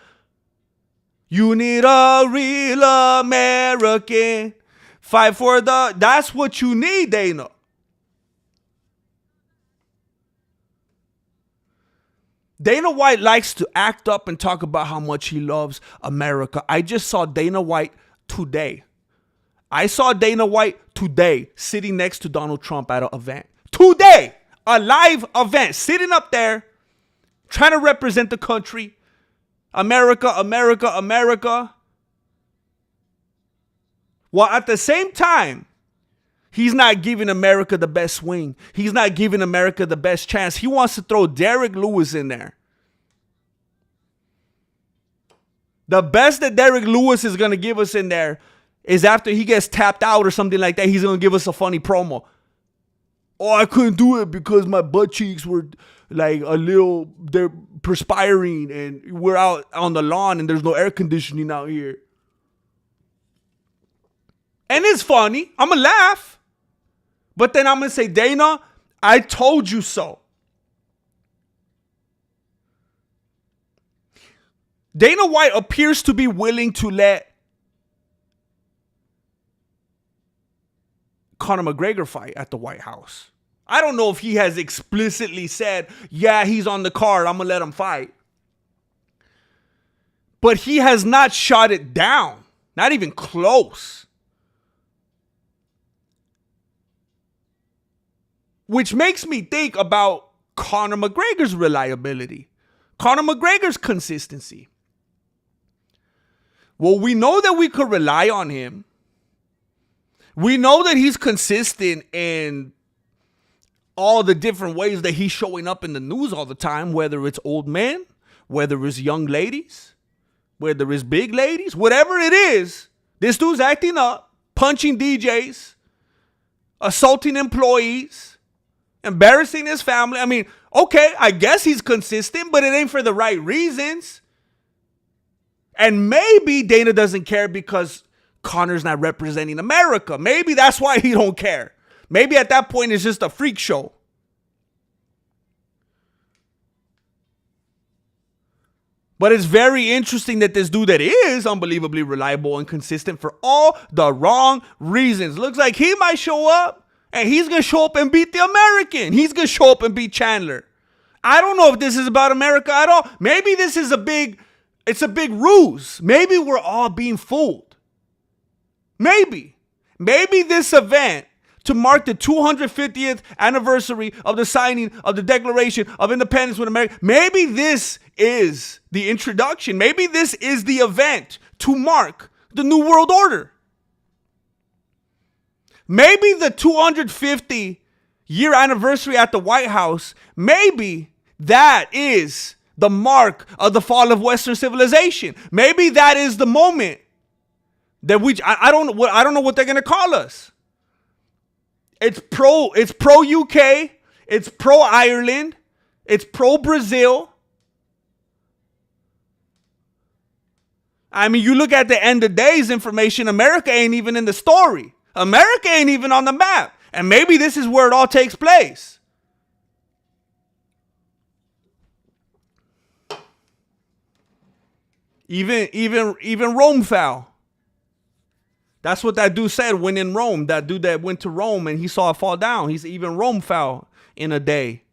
You need a real American. Fight for the... That's what you need, Dana. Dana White likes to act up and talk about how much he loves America. I just saw Dana White today. I saw Dana White today sitting next to Donald Trump at an event. Today, a live event, sitting up there, trying to represent the country. America, America, America. While at the same time, he's not giving America the best swing. He's not giving America the best chance. He wants to throw Derek Lewis in there. The best that Derek Lewis is going to give us in there is after he gets tapped out or something like that, he's going to give us a funny promo. Oh, I couldn't do it because my butt cheeks were like they're perspiring and we're out on the lawn and there's no air conditioning out here. And it's funny. I'm going to laugh. But then I'm going to say, Dana, I told you so. Dana White appears to be willing to let Conor McGregor fight at the White House. I don't know if he has explicitly said, yeah, he's on the card, I'm going to let him fight. But he has not shot it down. Not even close. Which makes me think about Conor McGregor's reliability. Conor McGregor's consistency. Well, we know that we could rely on him. We know that he's consistent in all the different ways that he's showing up in the news all the time, whether it's old men, whether it's young ladies, whether it's big ladies, whatever it is, this dude's acting up, punching DJs, assaulting employees, embarrassing his family. I mean, okay, I guess he's consistent, but it ain't for the right reasons. And maybe Dana doesn't care because Conor's not representing America. Maybe that's why he don't care. Maybe at that point it's just a freak show. But it's very interesting that this dude that is unbelievably reliable and consistent for all the wrong reasons. Looks like he might show up and he's going to show up and beat the American. He's going to show up and beat Chandler. I don't know if this is about America at all. Maybe this is it's a big ruse. Maybe we're all being fooled. Maybe this event to mark the 250th anniversary of the signing of the Declaration of Independence with America. Maybe this is the introduction. Maybe this is the event to mark the New World Order. Maybe the 250-year anniversary at the White House, maybe that is the mark of the fall of Western civilization. Maybe that is the moment that I don't know what they're going to call us. It's pro UK, it's pro Ireland, it's pro Brazil. I mean, you look at the end of days information, America ain't even in the story. America ain't even on the map. And maybe this is where it all takes place. Even Rome fell. That's what that dude said when in Rome. That dude that went to Rome and he saw it fall down. He's even Rome fell in a day.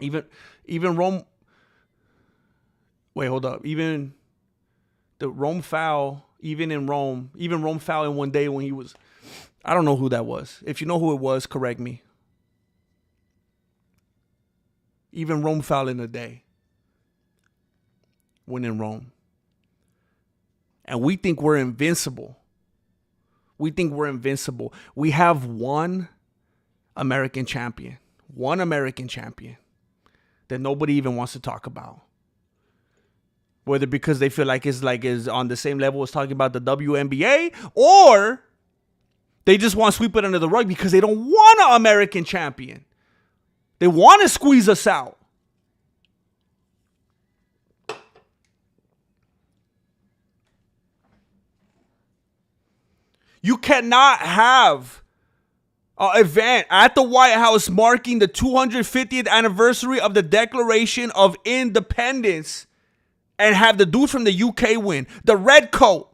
Even Rome. Wait, hold up. Even the Rome fell. Even Rome fell in one day when he was. I don't know who that was. If you know who it was, correct me. Even Rome fell in a day. When in Rome. And we think we're invincible. We think we're invincible. We have one American champion that nobody even wants to talk about. Whether because they feel like is on the same level as talking about the WNBA, or they just want to sweep it under the rug because they don't want an American champion. They want to squeeze us out. You cannot have an event at the White House marking the 250th anniversary of the Declaration of Independence and have the dude from the UK win. The red coat.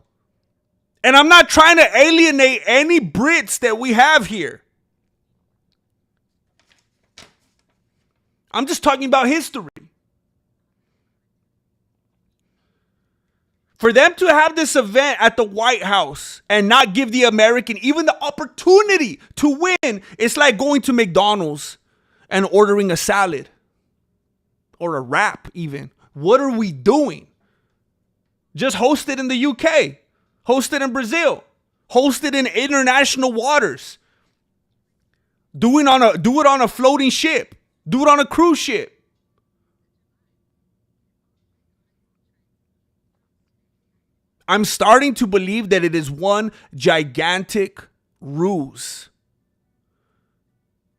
And I'm not trying to alienate any Brits that we have here. I'm just talking about history. For them to have this event at the White House and not give the American even the opportunity to win, it's like going to McDonald's and ordering a salad or a wrap even. What are we doing? Just host it in the UK. Host it in Brazil. Host it in international waters. Do it on a floating ship. Do it on a cruise ship. I'm starting to believe that it is one gigantic ruse.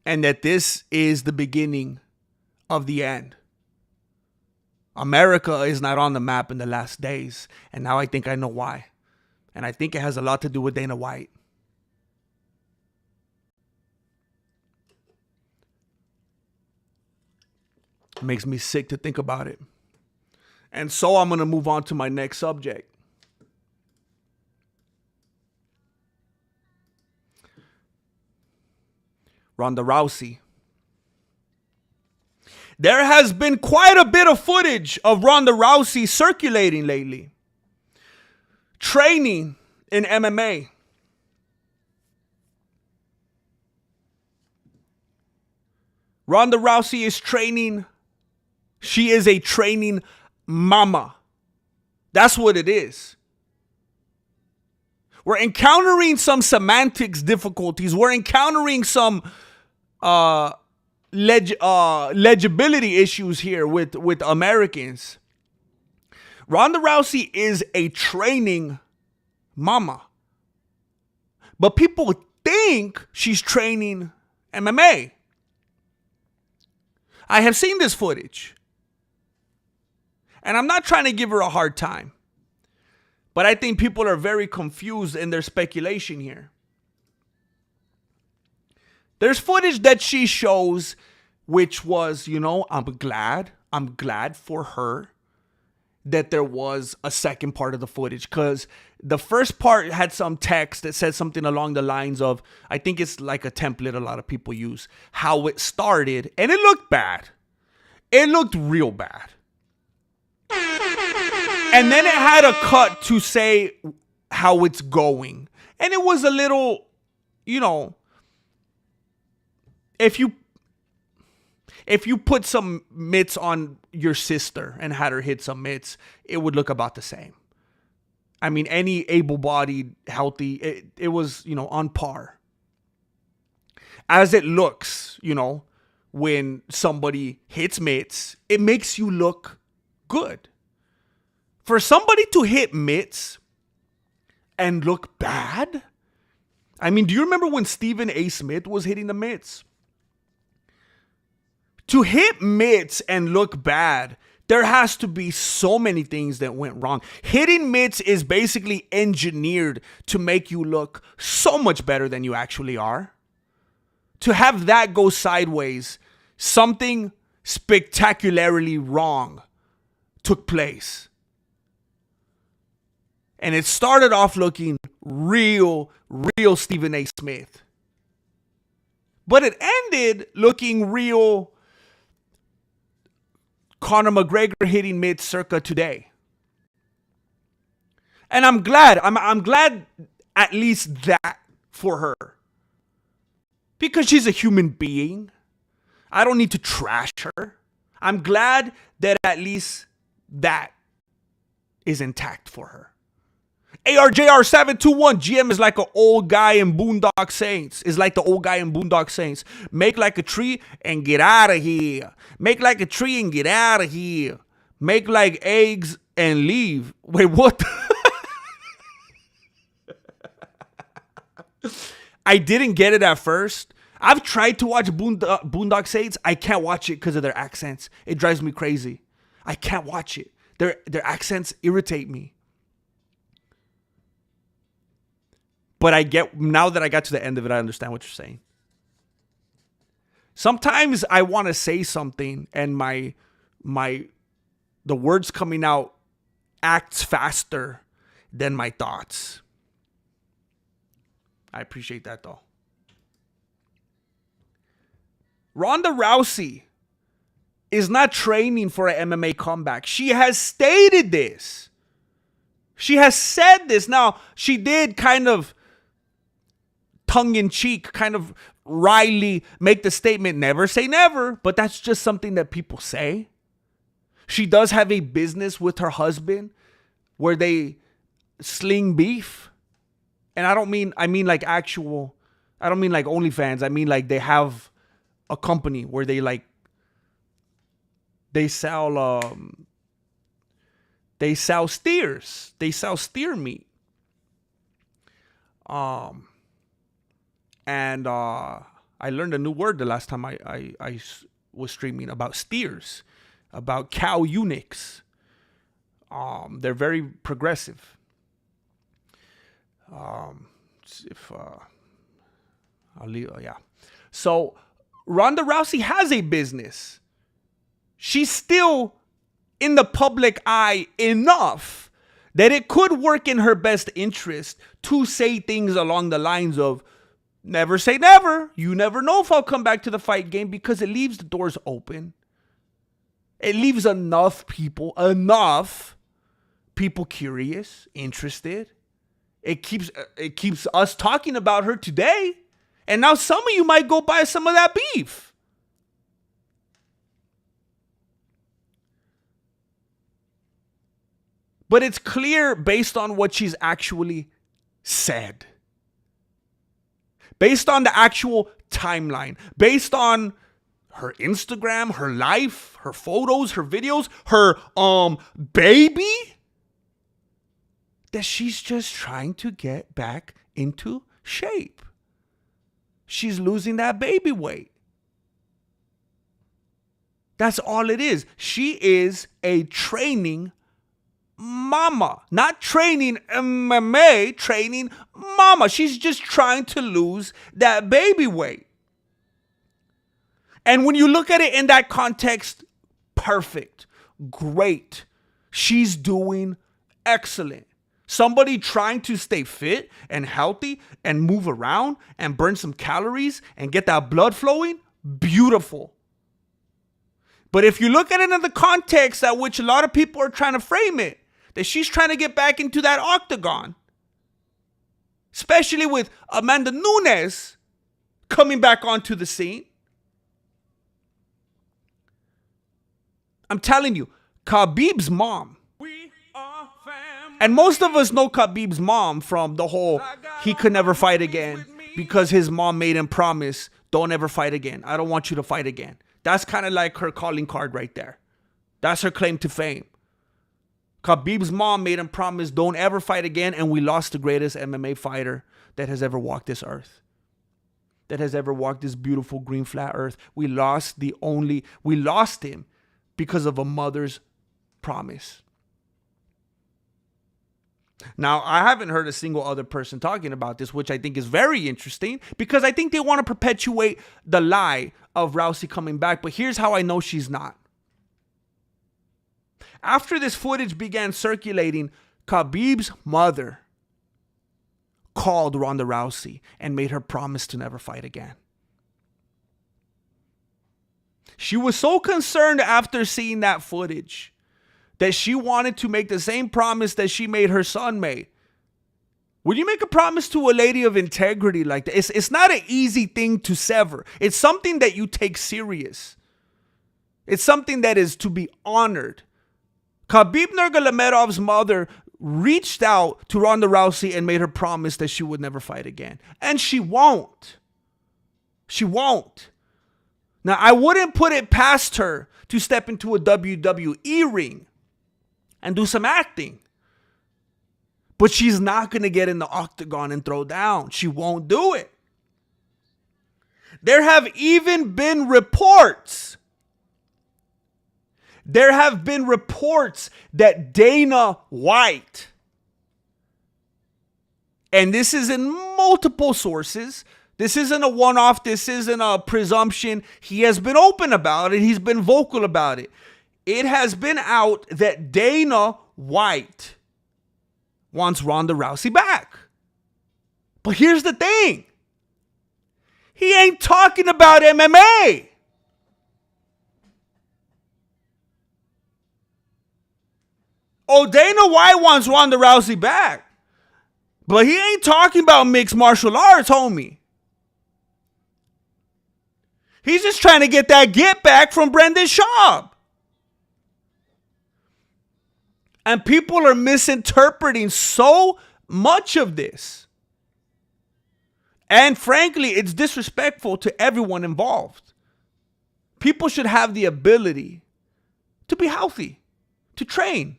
And that this is the beginning of the end. America is not on the map in the last days. And now I think I know why. And I think it has a lot to do with Dana White. It makes me sick to think about it. And so I'm going to move on to my next subject. Ronda Rousey. There has been quite a bit of footage of Ronda Rousey circulating lately. Training in MMA. Ronda Rousey is training. She is a training mama. That's what it is. We're encountering some semantics difficulties. We're encountering some legibility issues here with Americans. Ronda Rousey is a training mama. But people think she's training MMA. I have seen this footage. And I'm not trying to give her a hard time. But I think people are very confused in their speculation here. There's footage that she shows, which was, I'm glad for her that there was a second part of the footage, because the first part had some text that said something along the lines of, I think it's like a template a lot of people use, how it started, and it looked bad. It looked real bad. And then it had a cut to say how it's going. And it was a little, if you put some mitts on your sister and had her hit some mitts, it would look about the same. I mean, any able-bodied, healthy, it was, on par. As it looks, when somebody hits mitts, it makes you look good. For somebody to hit mitts and look bad? I mean, do you remember when Stephen A. Smith was hitting the mitts? To hit mitts and look bad, there has to be so many things that went wrong. Hitting mitts is basically engineered to make you look so much better than you actually are. To have that go sideways, something spectacularly wrong took place. And it started off looking real Stephen A. Smith. But it ended looking real Conor McGregor hitting mitts circa today. And I'm glad. I'm glad at least that for her. Because she's a human being. I don't need to trash her. I'm glad that at least that is intact for her. ARJR721, GM is like an old guy in Boondock Saints. Make like a tree and get out of here. Make like a tree and get out of here. Make like eggs and leave. Wait, what? I didn't get it at first. I've tried to watch Boondock Saints. I can't watch it because of their accents. It drives me crazy. I can't watch it. Their accents irritate me. But now that I got to the end of it, I understand what you're saying. Sometimes I want to say something and the words coming out acts faster than my thoughts. I appreciate that though. Ronda Rousey is not training for an MMA comeback. She has stated this. She has said this. Now, she did kind of tongue-in-cheek, kind of wryly make the statement, never say never, but that's just something that people say. She does have a business with her husband where they sling beef. And I mean like OnlyFans. I mean like they have a company where they sell steers. They sell steer meat. And I learned a new word the last time I was streaming about steers, about cow eunuchs. They're very progressive. So Ronda Rousey has a business. She's still in the public eye enough that it could work in her best interest to say things along the lines of, never say never. You never know if I'll come back to the fight game, because it leaves the doors open. It leaves enough people curious, interested. It keeps us talking about her today. And now some of you might go buy some of that beef. But it's clear based on what she's actually said. Based on the actual timeline. Based on her Instagram, her life, her photos, her videos, her baby. That she's just trying to get back into shape. she's losing that baby weight. That's all it is. She is a training mama. Not training MMA, training mama. She's just trying to lose that baby weight. And when you look at it in that context, perfect. Great. She's doing excellent. Somebody trying to stay fit and healthy and move around and burn some calories and get that blood flowing, beautiful. But if you look at it in the context at which a lot of people are trying to frame it, that she's trying to get back into that octagon, especially with Amanda Nunes coming back onto the scene, I'm telling you, Khabib's mom, and most of us know Khabib's mom from the whole he could never fight again because his mom made him promise, don't ever fight again. I don't want you to fight again. That's kind of like her calling card right there. That's her claim to fame. Khabib's mom made him promise, don't ever fight again, and we lost the greatest MMA fighter that has ever walked this earth. That has ever walked this beautiful green flat earth. We lost him because of a mother's promise. Now, I haven't heard a single other person talking about this, which I think is very interesting because I think they want to perpetuate the lie of Rousey coming back. But here's how I know she's not. After this footage began circulating, Khabib's mother called Ronda Rousey and made her promise to never fight again. She was so concerned after seeing that footage that she wanted to make the same promise that she made her son made. When you make a promise to a lady of integrity like that, it's not an easy thing to sever. It's something that you take serious. It's something that is to be honored. Khabib Nurmagomedov's mother reached out to Ronda Rousey and made her promise that she would never fight again. And she won't. She won't. Now, I wouldn't put it past her to step into a WWE ring and do some acting. But she's not going to get in the octagon and throw down. She won't do it. There have even been reports. There have been reports that Dana White, and this is in multiple sources, this isn't a one-off, this isn't a presumption. He has been open about it. He's been vocal about it. It has been out that Dana White wants Ronda Rousey back. But here's the thing. He ain't talking about MMA. Oh, Dana White wants Ronda Rousey back. But he ain't talking about mixed martial arts, homie. He's just trying to get that get back from Brendan Schaub. And people are misinterpreting so much of this. And frankly, it's disrespectful to everyone involved. People should have the ability to be healthy, to train,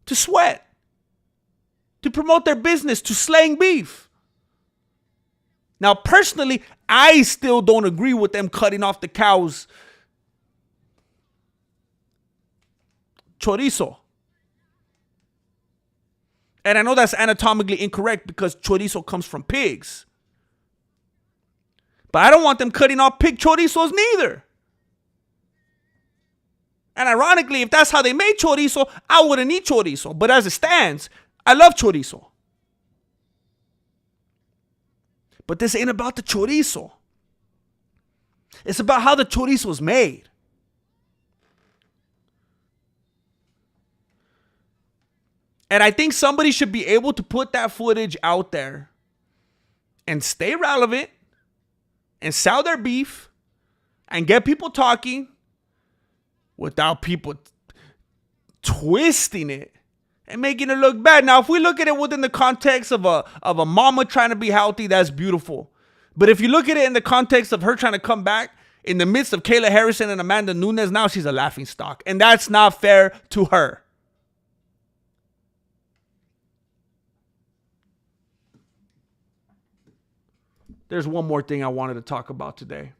to sweat, to promote their business, to slaying beef. Now, personally, I still don't agree with them cutting off the cow's chorizo. And I know that's anatomically incorrect because chorizo comes from pigs. But I don't want them cutting off pig chorizos neither. And ironically, if that's how they made chorizo, I wouldn't eat chorizo. But as it stands, I love chorizo. But this ain't about the chorizo. It's about how the chorizo is made. And I think somebody should be able to put that footage out there and stay relevant and sell their beef and get people talking without people twisting it and making it look bad. Now, if we look at it within the context of a mama trying to be healthy, that's beautiful. But if you look at it in the context of her trying to come back in the midst of Kayla Harrison and Amanda Nunes, now she's a laughingstock. And that's not fair to her. there's one more thing I wanted to talk about today.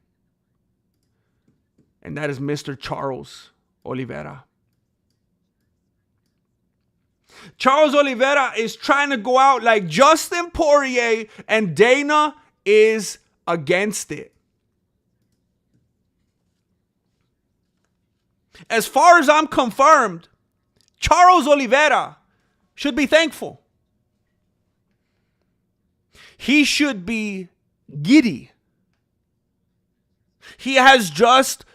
And that is Mr. Charles Oliveira. Charles Oliveira is trying to go out like Justin Poirier, and Dana is against it. As far as I'm confirmed, Charles Oliveira should be thankful. He should be giddy. He has just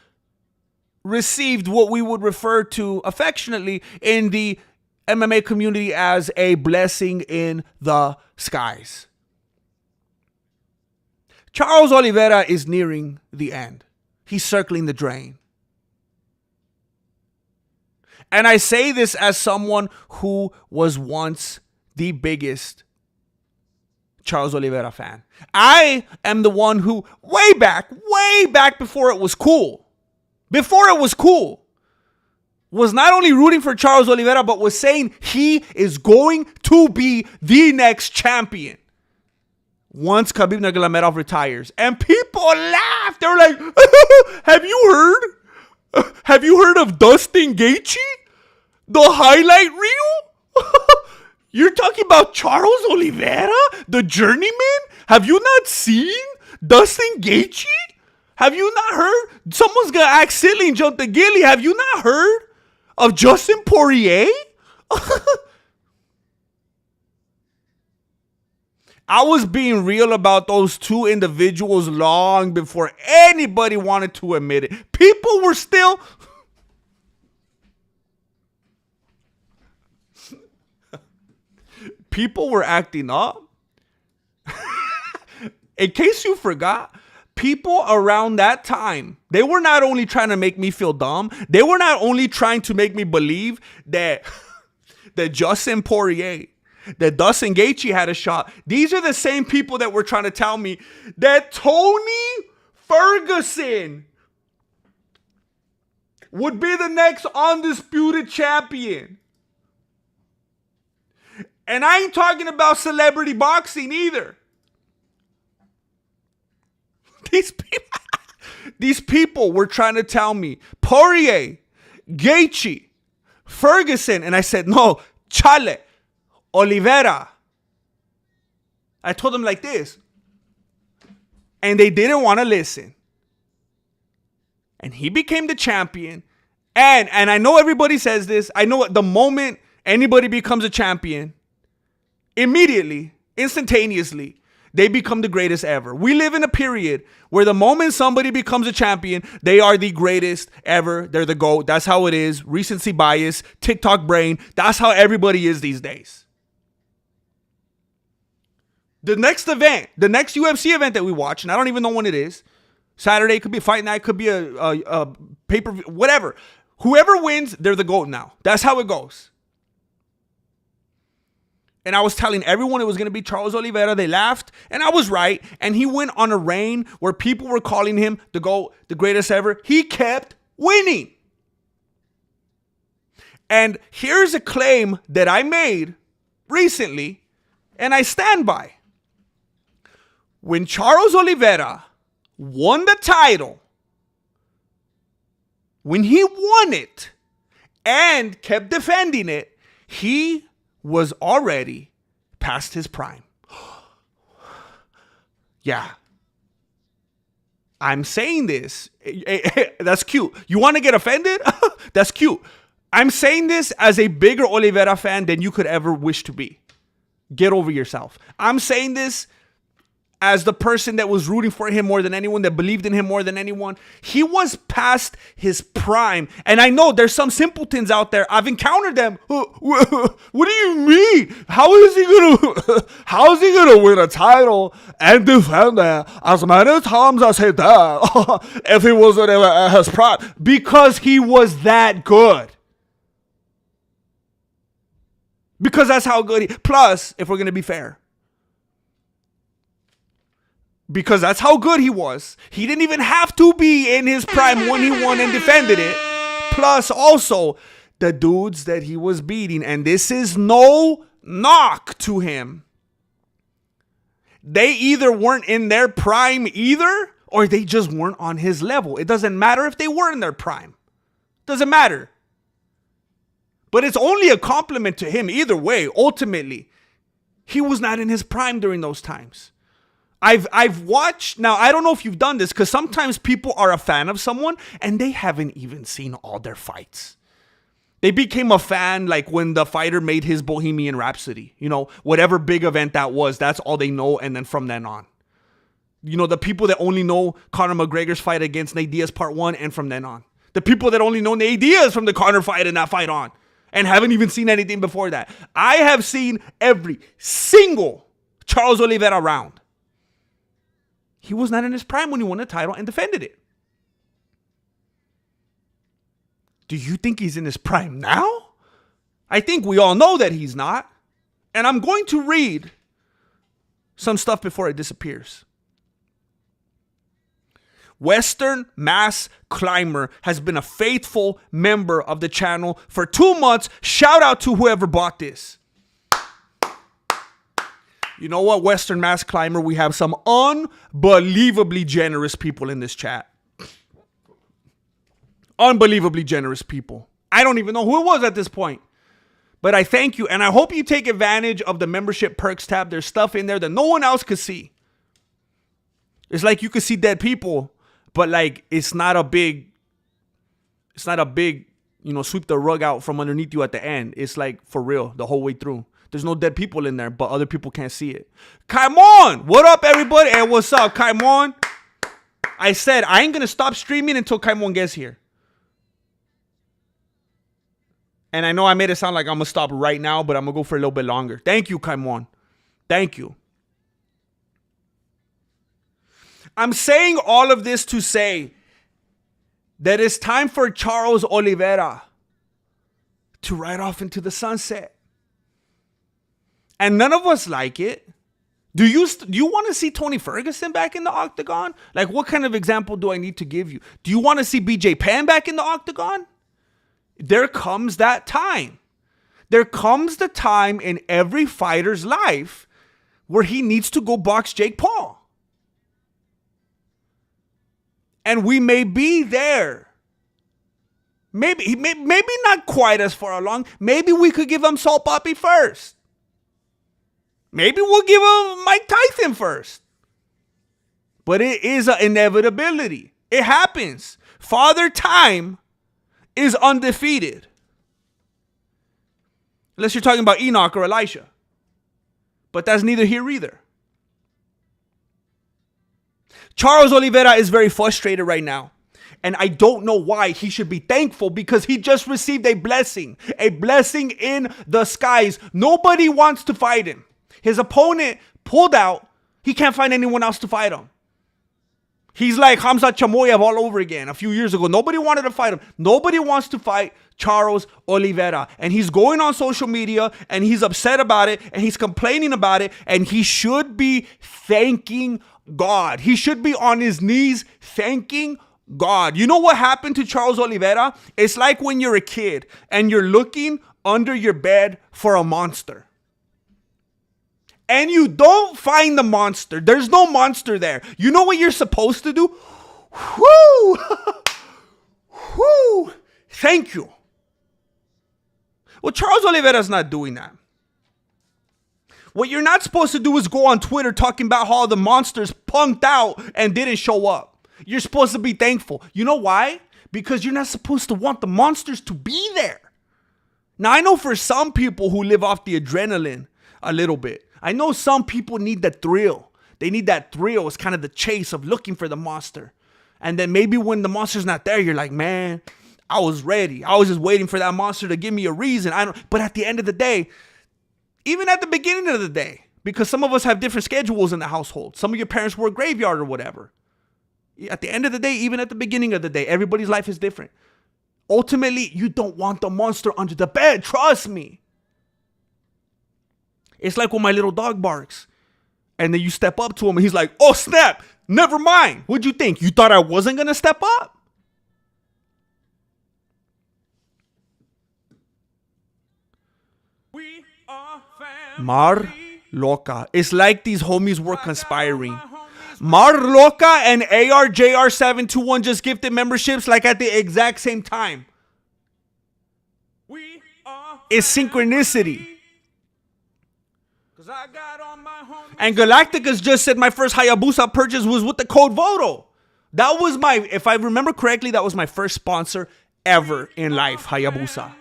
received what we would refer to affectionately in the MMA community as a blessing in the skies. Charles Oliveira is nearing the end. He's circling the drain. And I say this as someone who was once the biggest Charles Oliveira fan. I am the one who, way back before it was cool, was not only rooting for Charles Oliveira, but was saying he is going to be the next champion once Khabib Nurmagomedov retires. And people laughed. They were like, have you heard of Dustin Gaethje? The highlight reel? You're talking about Charles Oliveira, the journeyman? Have you not seen Dustin Gaethje? Have you not heard? Someone's gonna act silly and jump the gilly. Have you not heard of Justin Poirier? I was being real about those two individuals long before anybody wanted to admit it. People were still... People were acting up. In case you forgot, people around that time, they were not only trying to make me feel dumb, they were not only trying to make me believe that Justin Poirier, that Dustin Gaethje had a shot. These are the same people that were trying to tell me that Tony Ferguson would be the next undisputed champion. And I ain't talking about celebrity boxing either. These people were trying to tell me Poirier, Gaethje, Ferguson. And I said, no, Chale, Oliveira. I told them like this. And they didn't want to listen. And he became the champion. And I know everybody says this. I know the moment anybody becomes a champion, immediately, instantaneously, they become the greatest ever. We live in a period where the moment somebody becomes a champion, they are the greatest ever. They're the GOAT. That's how it is. Recency bias, TikTok brain. That's how everybody is these days. The next event, the next UFC event that we watch, and I don't even know when it is. Saturday, could be a fight night, could be a pay-per-view, whatever. Whoever wins, they're the GOAT now. That's how it goes. And I was telling everyone it was going to be Charles Oliveira. They laughed, and I was right. And he went on a reign where people were calling him the GOAT, the greatest ever. He kept winning. And here's a claim that I made recently, and I stand by. When Charles Oliveira won the title, when he won it and kept defending it, he was already past his prime. Yeah. I'm saying this. That's cute. You want to get offended? That's cute. I'm saying this as a bigger Oliveira fan than you could ever wish to be. Get over yourself. I'm saying this as the person that was rooting for him more than anyone, that believed in him more than anyone. He was past his prime. And I know there's some simpletons out there. I've encountered them. What do you mean? How is he gonna win a title and defend it as many times as he did if he wasn't ever at his prime? Because he was that good. Because that's how good he... Plus, if we're going to be fair, because that's how good he was, he didn't even have to be in his prime when he won and defended it. Plus, also, the dudes that he was beating, and this is no knock to him, they either weren't in their prime either, or they just weren't on his level. It doesn't matter if they were in their prime. Doesn't matter. But it's only a compliment to him either way. Ultimately, he was not in his prime during those times. I've watched, now I don't know if you've done this, because sometimes people are a fan of someone and they haven't even seen all their fights. They became a fan like when the fighter made his Bohemian Rhapsody. You know, whatever big event that was, that's all they know. And then from then on. You know, the people that only know Conor McGregor's fight against Nate Diaz part 1 and from then on. The people that only know Nate Diaz from the Conor fight and that fight on. And haven't even seen anything before that. I have seen every single Charles Oliveira round. He was not in his prime when he won the title and defended it. Do you think he's in his prime now? I think we all know that he's not. And I'm going to read some stuff before it disappears. Western Mass Climber has been a faithful member of the channel for 2 months. Shout out to whoever bought this. You know what, Western Mass Climber? We have some unbelievably generous people in this chat. Unbelievably generous people. I don't even know who it was at this point. But I thank you. And I hope you take advantage of the membership perks tab. There's stuff in there that no one else could see. It's like you could see dead people. But like, it's not a big, you know, sweep the rug out from underneath you at the end. It's like for real the whole way through. There's no dead people in there, but other people can't see it. Kaimon! What up, everybody? And what's up, Kaimon? I said I ain't going to stop streaming until Kaimon gets here. And I know I made it sound like I'm going to stop right now, but I'm going to go for a little bit longer. Thank you, Kaimon. Thank you. I'm saying all of this to say that it's time for Charles Oliveira to ride off into the sunset. And none of us like it. Do you want to see Tony Ferguson back in the octagon? Like, what kind of example do I need to give you? Do you want to see BJ Penn back in the octagon? There comes that time. There comes the time in every fighter's life where he needs to go box Jake Paul. And we may be there. Maybe not quite as far along. Maybe we could give him Salt Papi first. Maybe we'll give him Mike Tyson first. But it is an inevitability. It happens. Father Time is undefeated. Unless you're talking about Enoch or Elisha. But that's neither here either. Charles Oliveira is very frustrated right now. And I don't know why. He should be thankful because he just received a blessing. A blessing in the skies. Nobody wants to fight him. His opponent pulled out. He can't find anyone else to fight him. He's like Hamza Chamoyev all over again a few years ago. Nobody wanted to fight him. Nobody wants to fight Charles Oliveira. And he's going on social media and he's upset about it and he's complaining about it. And he should be thanking God. He should be on his knees thanking God. You know what happened to Charles Oliveira? It's like when you're a kid and you're looking under your bed for a monster. And you don't find the monster. There's no monster there. You know what you're supposed to do? Whoo! Whoo! Thank you. Well, Charles Oliveira's not doing that. What you're not supposed to do is go on Twitter talking about how the monsters punked out and didn't show up. You're supposed to be thankful. You know why? Because you're not supposed to want the monsters to be there. Now, I know for some people who live off the adrenaline a little bit, I know some people need that thrill. They need that thrill. It's kind of the chase of looking for the monster. And then maybe when the monster's not there, you're like, man, I was ready. I was just waiting for that monster to give me a reason. But at the end of the day, even at the beginning of the day, because some of us have different schedules in the household. Some of your parents work graveyard or whatever. At the end of the day, even at the beginning of the day, everybody's life is different. Ultimately, you don't want the monster under the bed. Trust me. It's like when my little dog barks and then you step up to him and he's like, oh, snap. Never mind. What'd you think? You thought I wasn't going to step up? We are family. Mar Loca. It's like these homies were conspiring. Mar Loca and ARJR721 just gifted memberships like at the exact same time. It's synchronicity. And Galacticus just said my first Hayabusa purchase was with the code VOTO. That was my, if I remember correctly, that was my first sponsor ever in life, Hayabusa.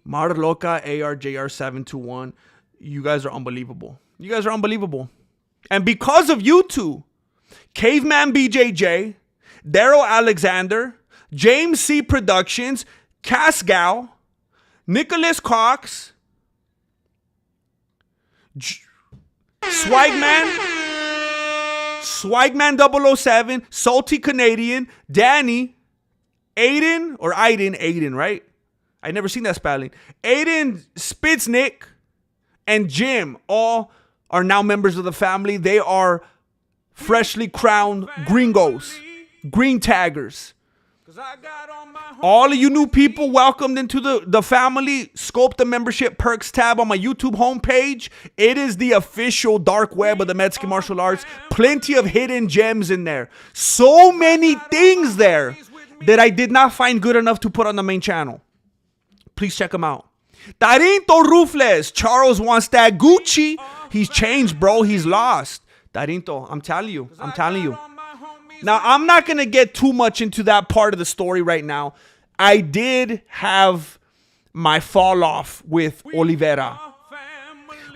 Mar Loca, ARJR721. You guys are unbelievable. You guys are unbelievable. And because of you two, Caveman BJJ, Daryl Alexander, James C. Productions, Casgal, Nicholas Cox, Swagman 007, Salty Canadian, Danny, Aiden, right? I never seen that spelling. Aiden Spitznick and Jim all are now members of the family. They are freshly crowned gringos, green taggers. All of you new people welcomed into the family. Scope the membership perks tab on my YouTube homepage. It is the official dark web of the Mexican martial arts. Plenty of hidden gems in there. So many things there that I did not find good enough to put on the main channel. Please check them out. Tarinto Rufles. Charles wants that Gucci. He's changed, bro. He's lost. Tarinto, I'm telling you. Now, I'm not going to get too much into that part of the story right now. I did have my fall off with Oliveira.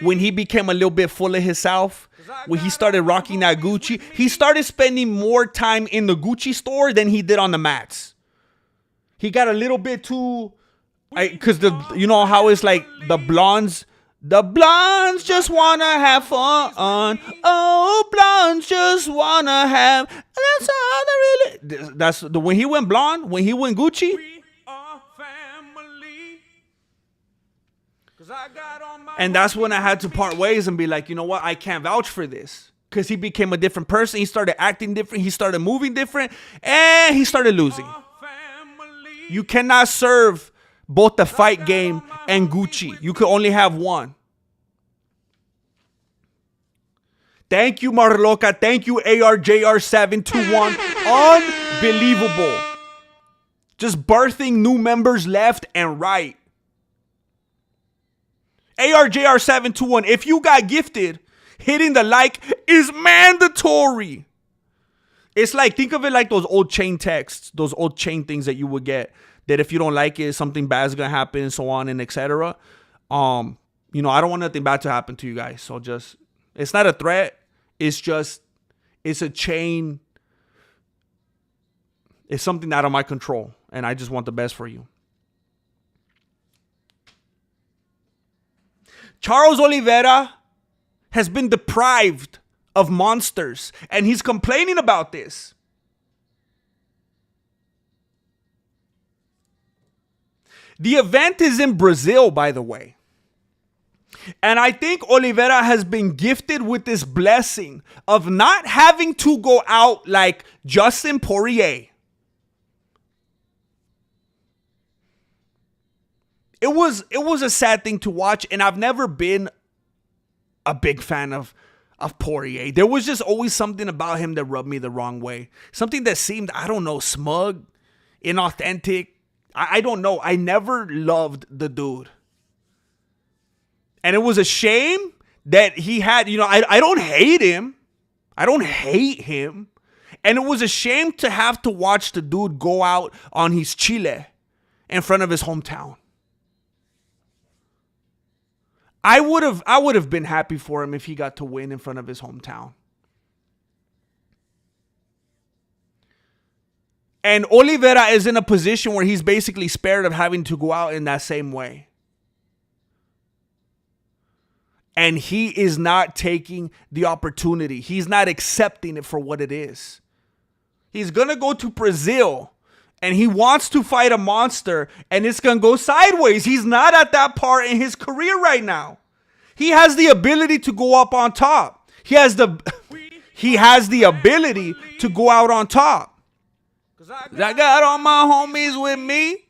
When he became a little bit full of himself, when he started rocking that Gucci, he started spending more time in the Gucci store than he did on the mats. He got a little bit too... Because you know how it's like the blondes just wanna have fun. Oh, blondes just wanna have. That's all they really. That's the when he went blonde, when he went Gucci. And that's when I had to part ways and be like, you know what? I can't vouch for this. Because he became a different person. He started acting different. He started moving different. And he started losing. You cannot serve both the fight game and Gucci. You could only have one. Thank you, Marloca. Thank you, ARJR721. Unbelievable. Just birthing new members left and right. ARJR721. If you got gifted, hitting the like is mandatory. It's like, think of it like those old chain texts, those old chain things that you would get. That if you don't like it, something bad is going to happen and so on and etc. I don't want nothing bad to happen to you guys. So just, it's not a threat. It's just, it's a chain. It's something out of my control. And I just want the best for you. Charles Oliveira has been deprived of monsters. And he's complaining about this. The event is in Brazil, by the way. And I think Oliveira has been gifted with this blessing of not having to go out like Justin Poirier. It was a sad thing to watch, and I've never been a big fan of Poirier. There was just always something about him that rubbed me the wrong way. Something that seemed, I don't know, smug, inauthentic. I don't know. I never loved the dude. And it was a shame that he had, I don't hate him. I don't hate him. And it was a shame to have to watch the dude go out on his Chile in front of his hometown. I would have been happy for him if he got to win in front of his hometown. And Oliveira is in a position where he's basically spared of having to go out in that same way. And he is not taking the opportunity. He's not accepting it for what it is. He's going to go to Brazil and he wants to fight a monster and it's going to go sideways. He's not at that part in his career right now. He has the ability to go up on top. He has the ability to go out on top. I got all my homies with me.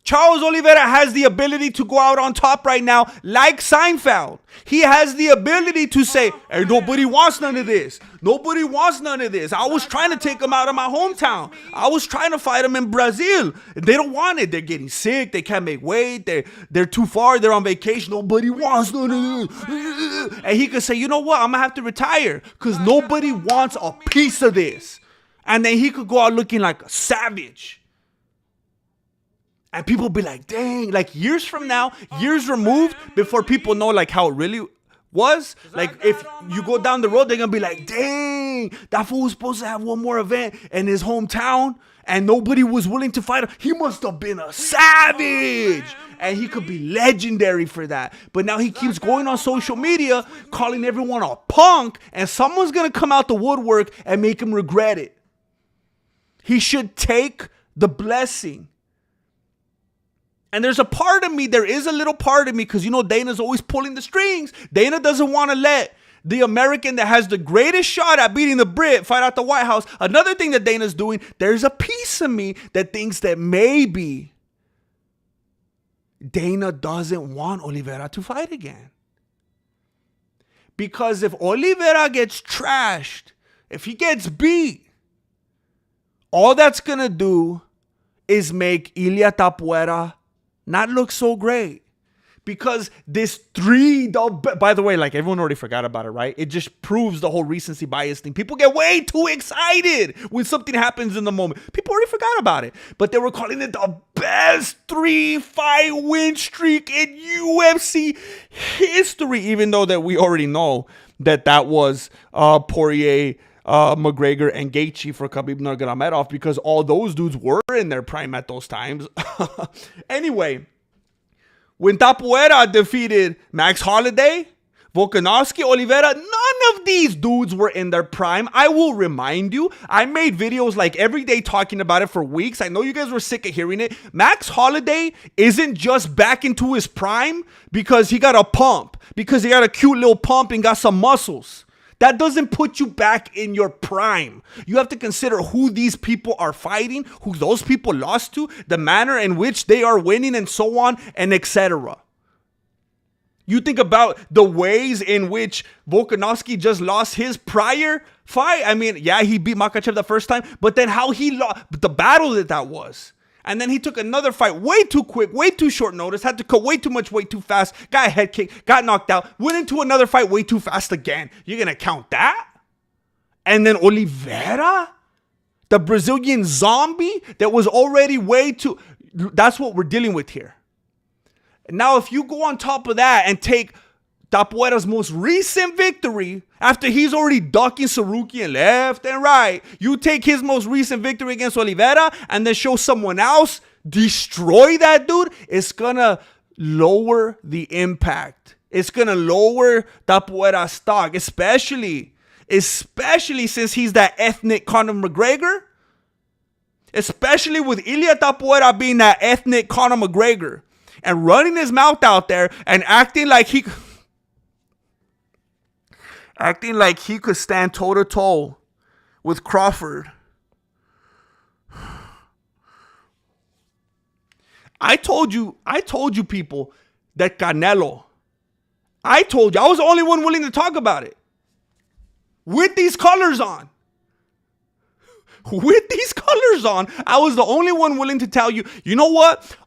Charles Oliveira has the ability to go out on top right now like Seinfeld. He has the ability to say, hey, nobody wants none of this. Nobody wants none of this. I was trying to take him out of my hometown. I was trying to fight him in Brazil. They don't want it. They're getting sick. They can't make weight. They're too far. They're on vacation. Nobody wants none of this. And he could say, you know what? I'm going to have to retire because nobody wants a piece of this. And then he could go out looking like a savage. And people be like, dang, like years from now, years removed, before people know like how it really was. Like if you go down the road, they're going to be like, dang, that fool was supposed to have one more event in his hometown and nobody was willing to fight him. He must have been a savage. And he could be legendary for that. But now he keeps going on social media, calling everyone a punk, and someone's going to come out the woodwork and make him regret it. He should take the blessing. And there's a part of me, there is a little part of me, because you know Dana's always pulling the strings. Dana doesn't want to let the American that has the greatest shot at beating the Brit fight out the White House. Another thing that Dana's doing, there's a piece of me that thinks that maybe Dana doesn't want Oliveira to fight again. Because if Oliveira gets trashed, if he gets beat, all that's going to do is make Ilia Tapuera not look so great. Because this by the way, like everyone already forgot about it, right? It just proves the whole recency bias thing. People get way too excited when something happens in the moment. People already forgot about it. But they were calling it the best 3-fight win streak in UFC history, even though that we already know that was Poirier, McGregor, and Gaethje for Khabib Nurmagomedov, because all those dudes were in their prime at those times. Anyway, when Tapuera defeated Max Holloway, Volkanovski, Oliveira, none of these dudes were in their prime. I will remind you, I made videos like every day talking about it for weeks. I know you guys were sick of hearing it. Max Holloway isn't just back into his prime because he got a pump, because he got a cute little pump and got some muscles. That doesn't put you back in your prime. You have to consider who these people are fighting, who those people lost to, the manner in which they are winning, and so on and etc. You think about the ways in which Volkanovski just lost his prior fight. I mean, yeah, he beat Makhachev the first time, but then how he lost, the battle that was. And then he took another fight way too quick, way too short notice, had to cut way too much weight too fast, got a head kick, got knocked out, went into another fight way too fast again. You're going to count that? And then Oliveira, the Brazilian zombie that was already way too... That's what we're dealing with here. Now, if you go on top of that and take Tapuera's most recent victory, after he's already ducking Sarukian left and right, you take his most recent victory against Oliveira and then show someone else destroy that dude, it's gonna lower the impact. It's gonna lower Tapuera's stock, especially since he's that ethnic Conor McGregor. Especially with Ilia Tapuera being that ethnic Conor McGregor and running his mouth out there and acting like he could stand toe-to-toe with Crawford. I told you people that Canelo, I was the only one willing to talk about it. With these colors on. With these colors on, I was the only one willing to tell you, you know what?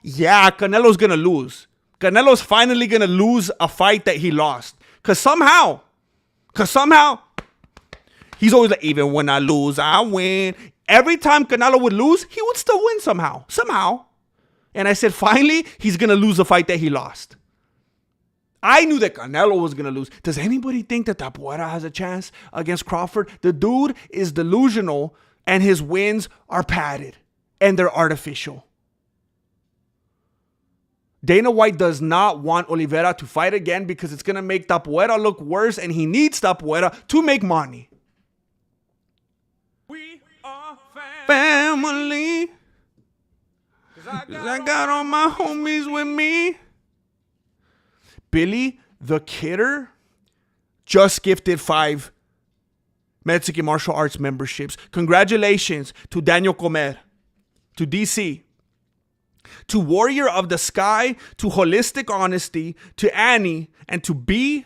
Yeah, Canelo's going to lose. Canelo's finally going to lose a fight that he lost. Because somehow, he's always like, even when I lose, I win. Every time Canelo would lose, he would still win somehow. And I said, finally, he's going to lose the fight that he lost. I knew that Canelo was going to lose. Does anybody think that Tapuera has a chance against Crawford? The dude is delusional and his wins are padded and they're artificial. Dana White does not want Oliveira to fight again because it's going to make Tapuera look worse and he needs Tapuera to make money. We are Family. 'Cause I got all my homies with me. Billy the Kidder just gifted 5 Mexican martial arts memberships. Congratulations to Daniel Comer, to DC, to Warrior of the Sky, to Holistic Honesty, to Annie, and to B.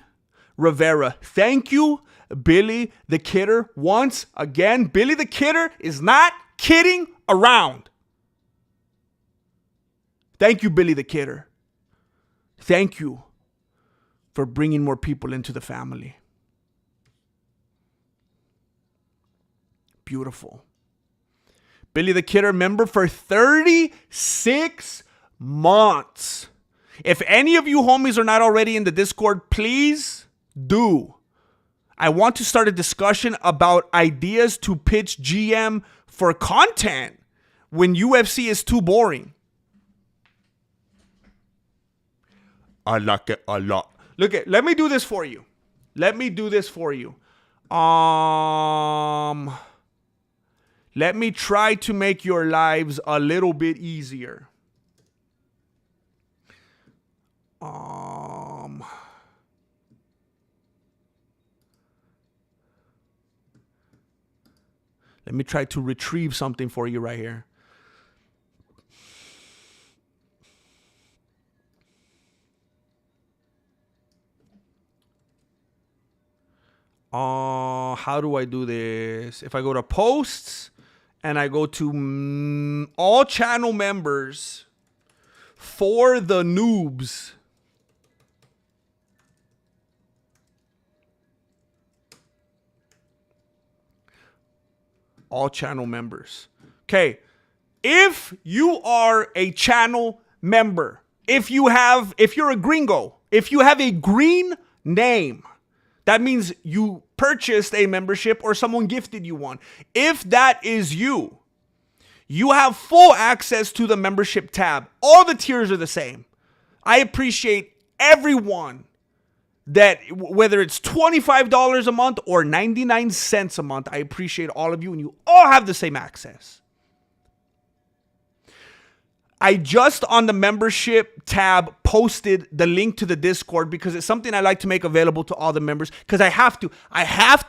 Rivera. Thank you, Billy the Kidder. Once again, Billy the Kidder is not kidding around. Thank you, Billy the Kidder. Thank you for bringing more people into the family. Beautiful. Billy the Kidder, member for 36 months. If any of you homies are not already in the Discord, please do. I want to start a discussion about ideas to pitch GM for content when UFC is too boring. I like it a lot. Let me do this for you. Let me try to make your lives a little bit easier. Let me try to retrieve something for you right here. How do I do this? If I go to posts and I go to all channel members for the noobs. All channel members. Okay. If you are a channel member, if you're a gringo, if you have a green name, that means you purchased a membership or someone gifted you one. If that is you, you have full access to the membership tab. All the tiers are the same. I appreciate everyone that, whether it's $25 a month or 99 cents a month, I appreciate all of you, and you all have the same access. I just on the membership tab posted the link to the Discord because it's something I like to make available to all the members because I have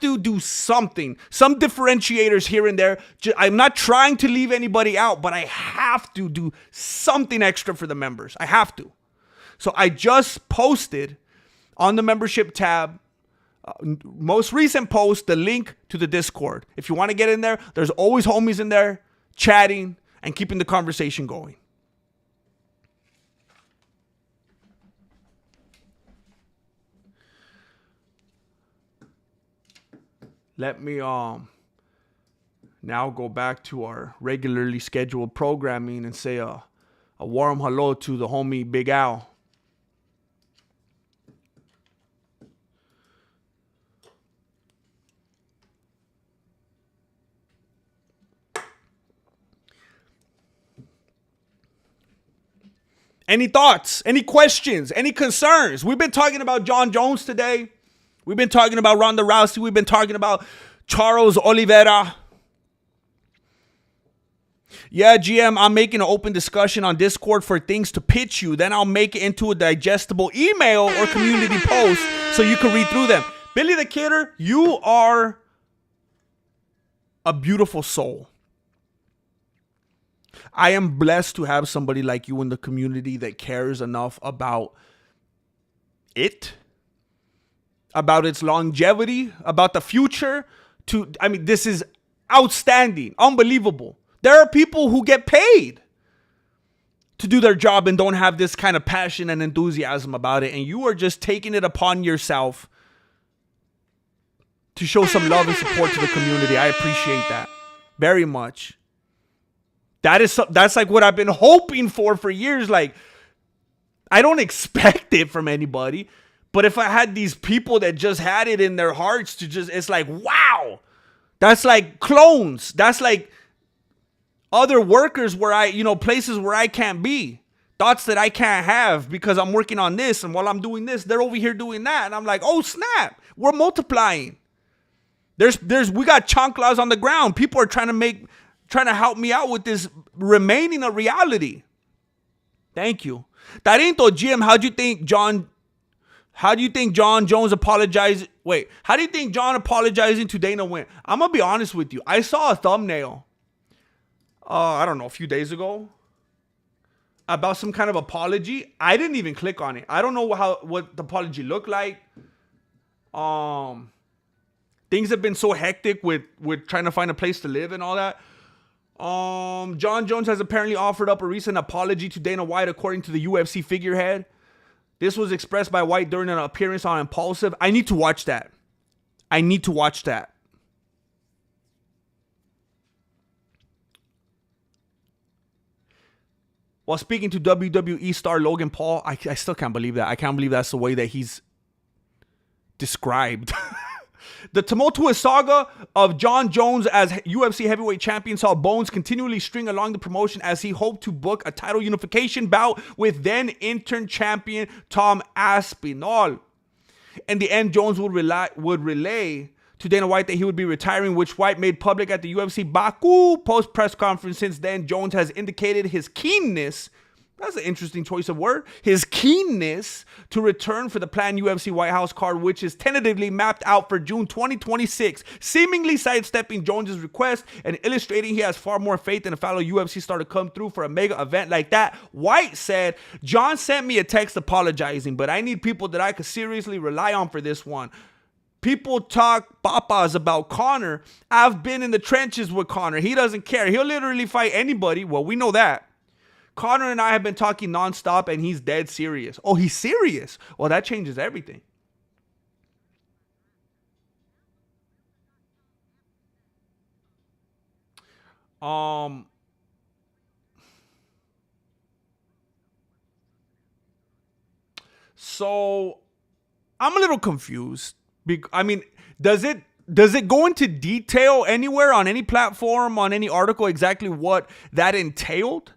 to do something, some differentiators here and there. I'm not trying to leave anybody out, but I have to do something extra for the members. I have to. So I just posted on the membership tab, most recent post, the link to the Discord. If you want to get in there, there's always homies in there chatting and keeping the conversation going. Let me now go back to our regularly scheduled programming and say a warm hello to the homie Big Al. Any thoughts? Any questions? Any concerns? We've been talking about Jon Jones today. We've been talking about Ronda Rousey. We've been talking about Charles Oliveira. Yeah, GM, I'm making an open discussion on Discord for things to pitch you. Then I'll make it into a digestible email or community post so you can read through them. Billy the Kidder, you are a beautiful soul. I am blessed to have somebody like you in the community that cares enough about it, about its longevity, about the future. This is outstanding, unbelievable. There are people who get paid to do their job and don't have this kind of passion and enthusiasm about it. And you are just taking it upon yourself to show some love and support to the community. I appreciate that very much. That's like what I've been hoping for years. Like, I don't expect it from anybody. But if I had these people that just had it in their hearts to just, it's like, wow. That's like clones. That's like other workers where places where I can't be. Thoughts that I can't have because I'm working on this. And while I'm doing this, they're over here doing that. And I'm like, oh, snap. We're multiplying. We got chanclas on the ground. People are trying to help me out with this remaining a reality. Thank you. Tarinto, GM, how do you think Jon Jones apologized? Wait, how do you think Jon apologizing to Dana went? I'm going to be honest with you. I saw a thumbnail, I don't know, a few days ago about some kind of apology. I didn't even click on it. I don't know what the apology looked like. Things have been so hectic with trying to find a place to live and all that. Jon Jones has apparently offered up a recent apology to Dana White, according to the UFC figurehead. This was expressed by White during an appearance on Impulsive. I need to watch that. While speaking to WWE star Logan Paul, I still can't believe that. I can't believe that's the way that he's described. The tumultuous saga of Jon Jones as UFC heavyweight champion saw Bones continually string along the promotion as he hoped to book a title unification bout with then intern champion Tom Aspinall. In the end, Jones would relay to Dana White that he would be retiring, which White made public at the UFC Baku post-press conference. Since then, Jones has indicated his keenness, that's an interesting choice of word, his keenness to return for the planned UFC White House card, which is tentatively mapped out for June 2026, seemingly sidestepping Jones's request and illustrating he has far more faith in a fellow UFC star to come through for a mega event like that. White said, John sent me a text apologizing, but I need people that I could seriously rely on for this one. People talk papas about Conor. I've been in the trenches with Conor. He doesn't care. He'll literally fight anybody. Well, we know that. Conor and I have been talking nonstop, and he's dead serious. Oh, he's serious? Well, that changes everything. So I'm a little confused. I mean, does it go into detail anywhere on any platform, on any article, exactly what that entailed?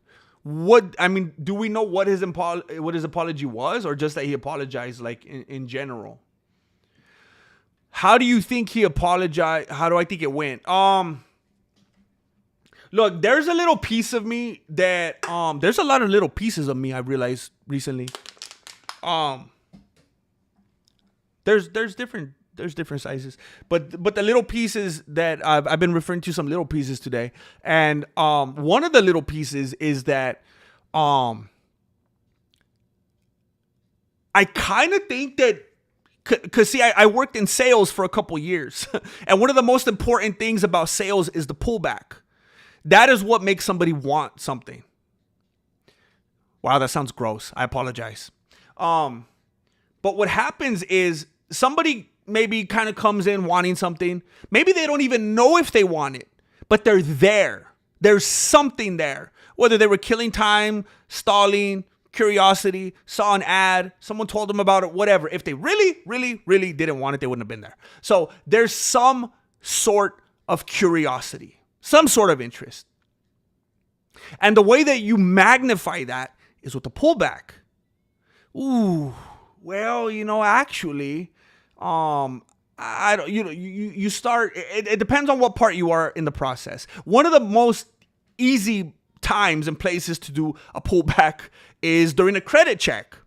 Do we know what his apology was, or just that he apologized, like in general? How do you think he apologized? How do I think it went? Look, there's a little piece of me that there's a lot of little pieces of me I realized recently. There's different sizes, but the little pieces that I've been referring to, some little pieces today, and one of the little pieces is that I kind of think that, because see, I worked in sales for a couple years, and one of the most important things about sales is the pullback. That is what makes somebody want something. Wow, that sounds gross. I apologize. But what happens is somebody maybe kind of comes in wanting something. Maybe they don't even know if they want it, but they're there. There's something there. Whether they were killing time, stalling, curiosity, saw an ad, someone told them about it, whatever. If they really, really, really didn't want it, they wouldn't have been there. So there's some sort of curiosity, some sort of interest. And the way that you magnify that is with the pullback. Ooh, well, actually, I don't, you start, it depends on what part you are in the process. One of the most easy times and places to do a pullback is during a credit check.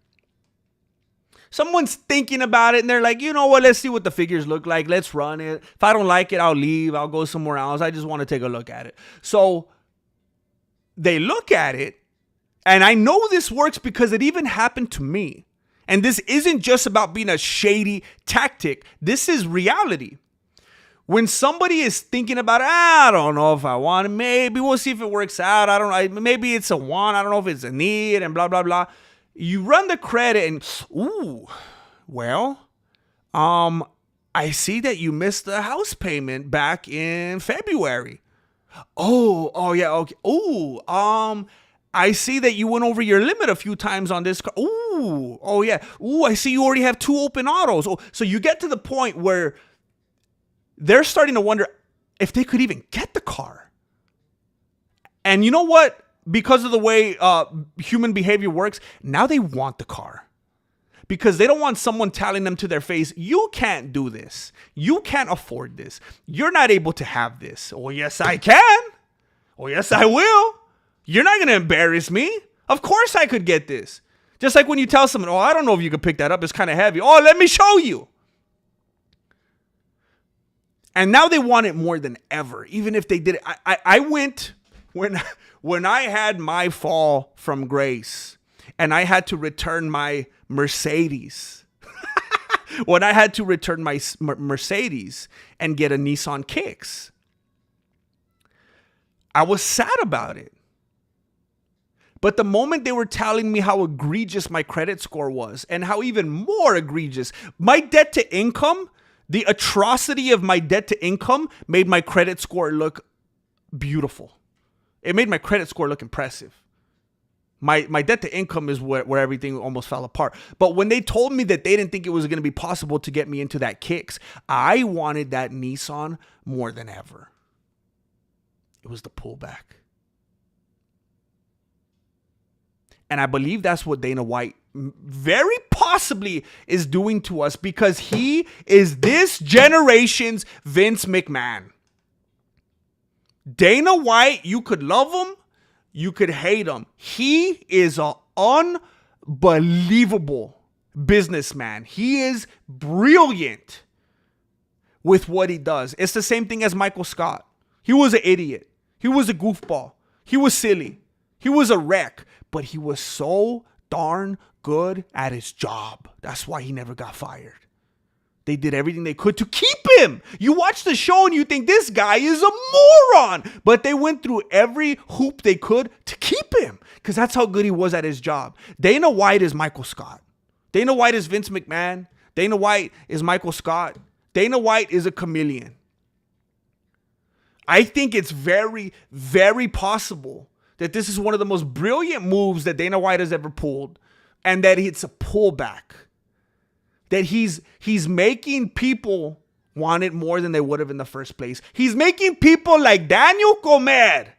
Someone's thinking about it and they're like, you know what, let's see what the figures look like. Let's run it. If I don't like it, I'll leave. I'll go somewhere else. I just want to take a look at it. So they look at it, and I know this works because it even happened to me. And this isn't just about being a shady tactic. This is reality. When somebody is thinking about, I don't know if I want it. Maybe we'll see if it works out. I don't know. Maybe it's a want. I don't know if it's a need, and blah, blah, blah. You run the credit and, I see that you missed the house payment back in February. Oh, yeah, okay. I see that you went over your limit a few times on this car. Oh yeah. I see you already have 2 open autos. Oh, so you get to the point where they're starting to wonder if they could even get the car. And you know what? Because of the way human behavior works, now they want the car. Because they don't want someone telling them to their face, you can't do this. You can't afford this. You're not able to have this. Oh, yes, I can. Oh, yes, I will. You're not going to embarrass me. Of course I could get this. Just like when you tell someone, I don't know if you could pick that up. It's kind of heavy. Oh, let me show you. And now they want it more than ever. Even if they did it. I went, when when I had my fall from grace and I had to return my Mercedes, when I had to return my Mercedes and get a Nissan Kicks, I was sad about it. But the moment they were telling me how egregious my credit score was and how even more egregious my debt to income, the atrocity of my debt to income made my credit score look beautiful. It made my credit score look impressive. My debt to income is where everything almost fell apart. But when they told me that they didn't think it was going to be possible to get me into that Kicks, I wanted that Nissan more than ever. It was the pullback. And I believe that's what Dana White very possibly is doing to us, because he is this generation's Vince McMahon. Dana White, you could love him, you could hate him. He is an unbelievable businessman. He is brilliant with what he does. It's the same thing as Michael Scott. He was an idiot. He was a goofball. He was silly. He was a wreck. But he was so darn good at his job. That's why he never got fired. They did everything they could to keep him. You watch the show and you think this guy is a moron. But they went through every hoop they could to keep him, because that's how good he was at his job. Dana White is Michael Scott. Dana White is Vince McMahon. Dana White is Michael Scott. Dana White is a chameleon. I think it's very, very possible that this is one of the most brilliant moves that Dana White has ever pulled, and that it's a pullback. That he's making people want it more than they would have in the first place. He's making people like Daniel Comer,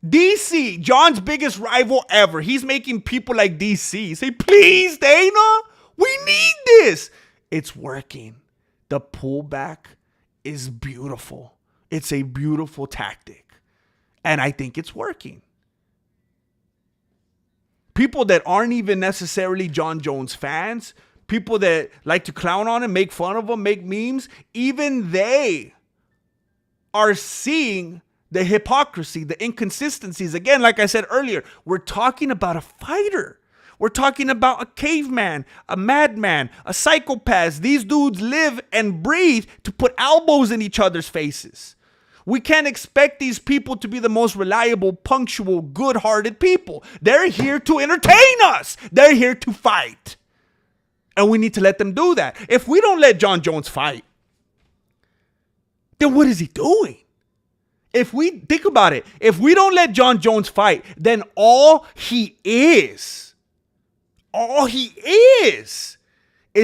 DC, John's biggest rival ever. He's making people like DC say, please, Dana, we need this. It's working. The pullback is beautiful. It's a beautiful tactic. And I think it's working. People that aren't even necessarily Jon Jones fans, people that like to clown on him, make fun of him, make memes, even they are seeing the hypocrisy, the inconsistencies. Again, like I said earlier, we're talking about a fighter. We're talking about a caveman, a madman, a psychopath. These dudes live and breathe to put elbows in each other's faces. We can't expect these people to be the most reliable, punctual, good-hearted people. They're here to entertain us. They're here to fight. And we need to let them do that. If we don't let Jon Jones fight, then what is he doing? If we think about it, if we don't let Jon Jones fight, then all he is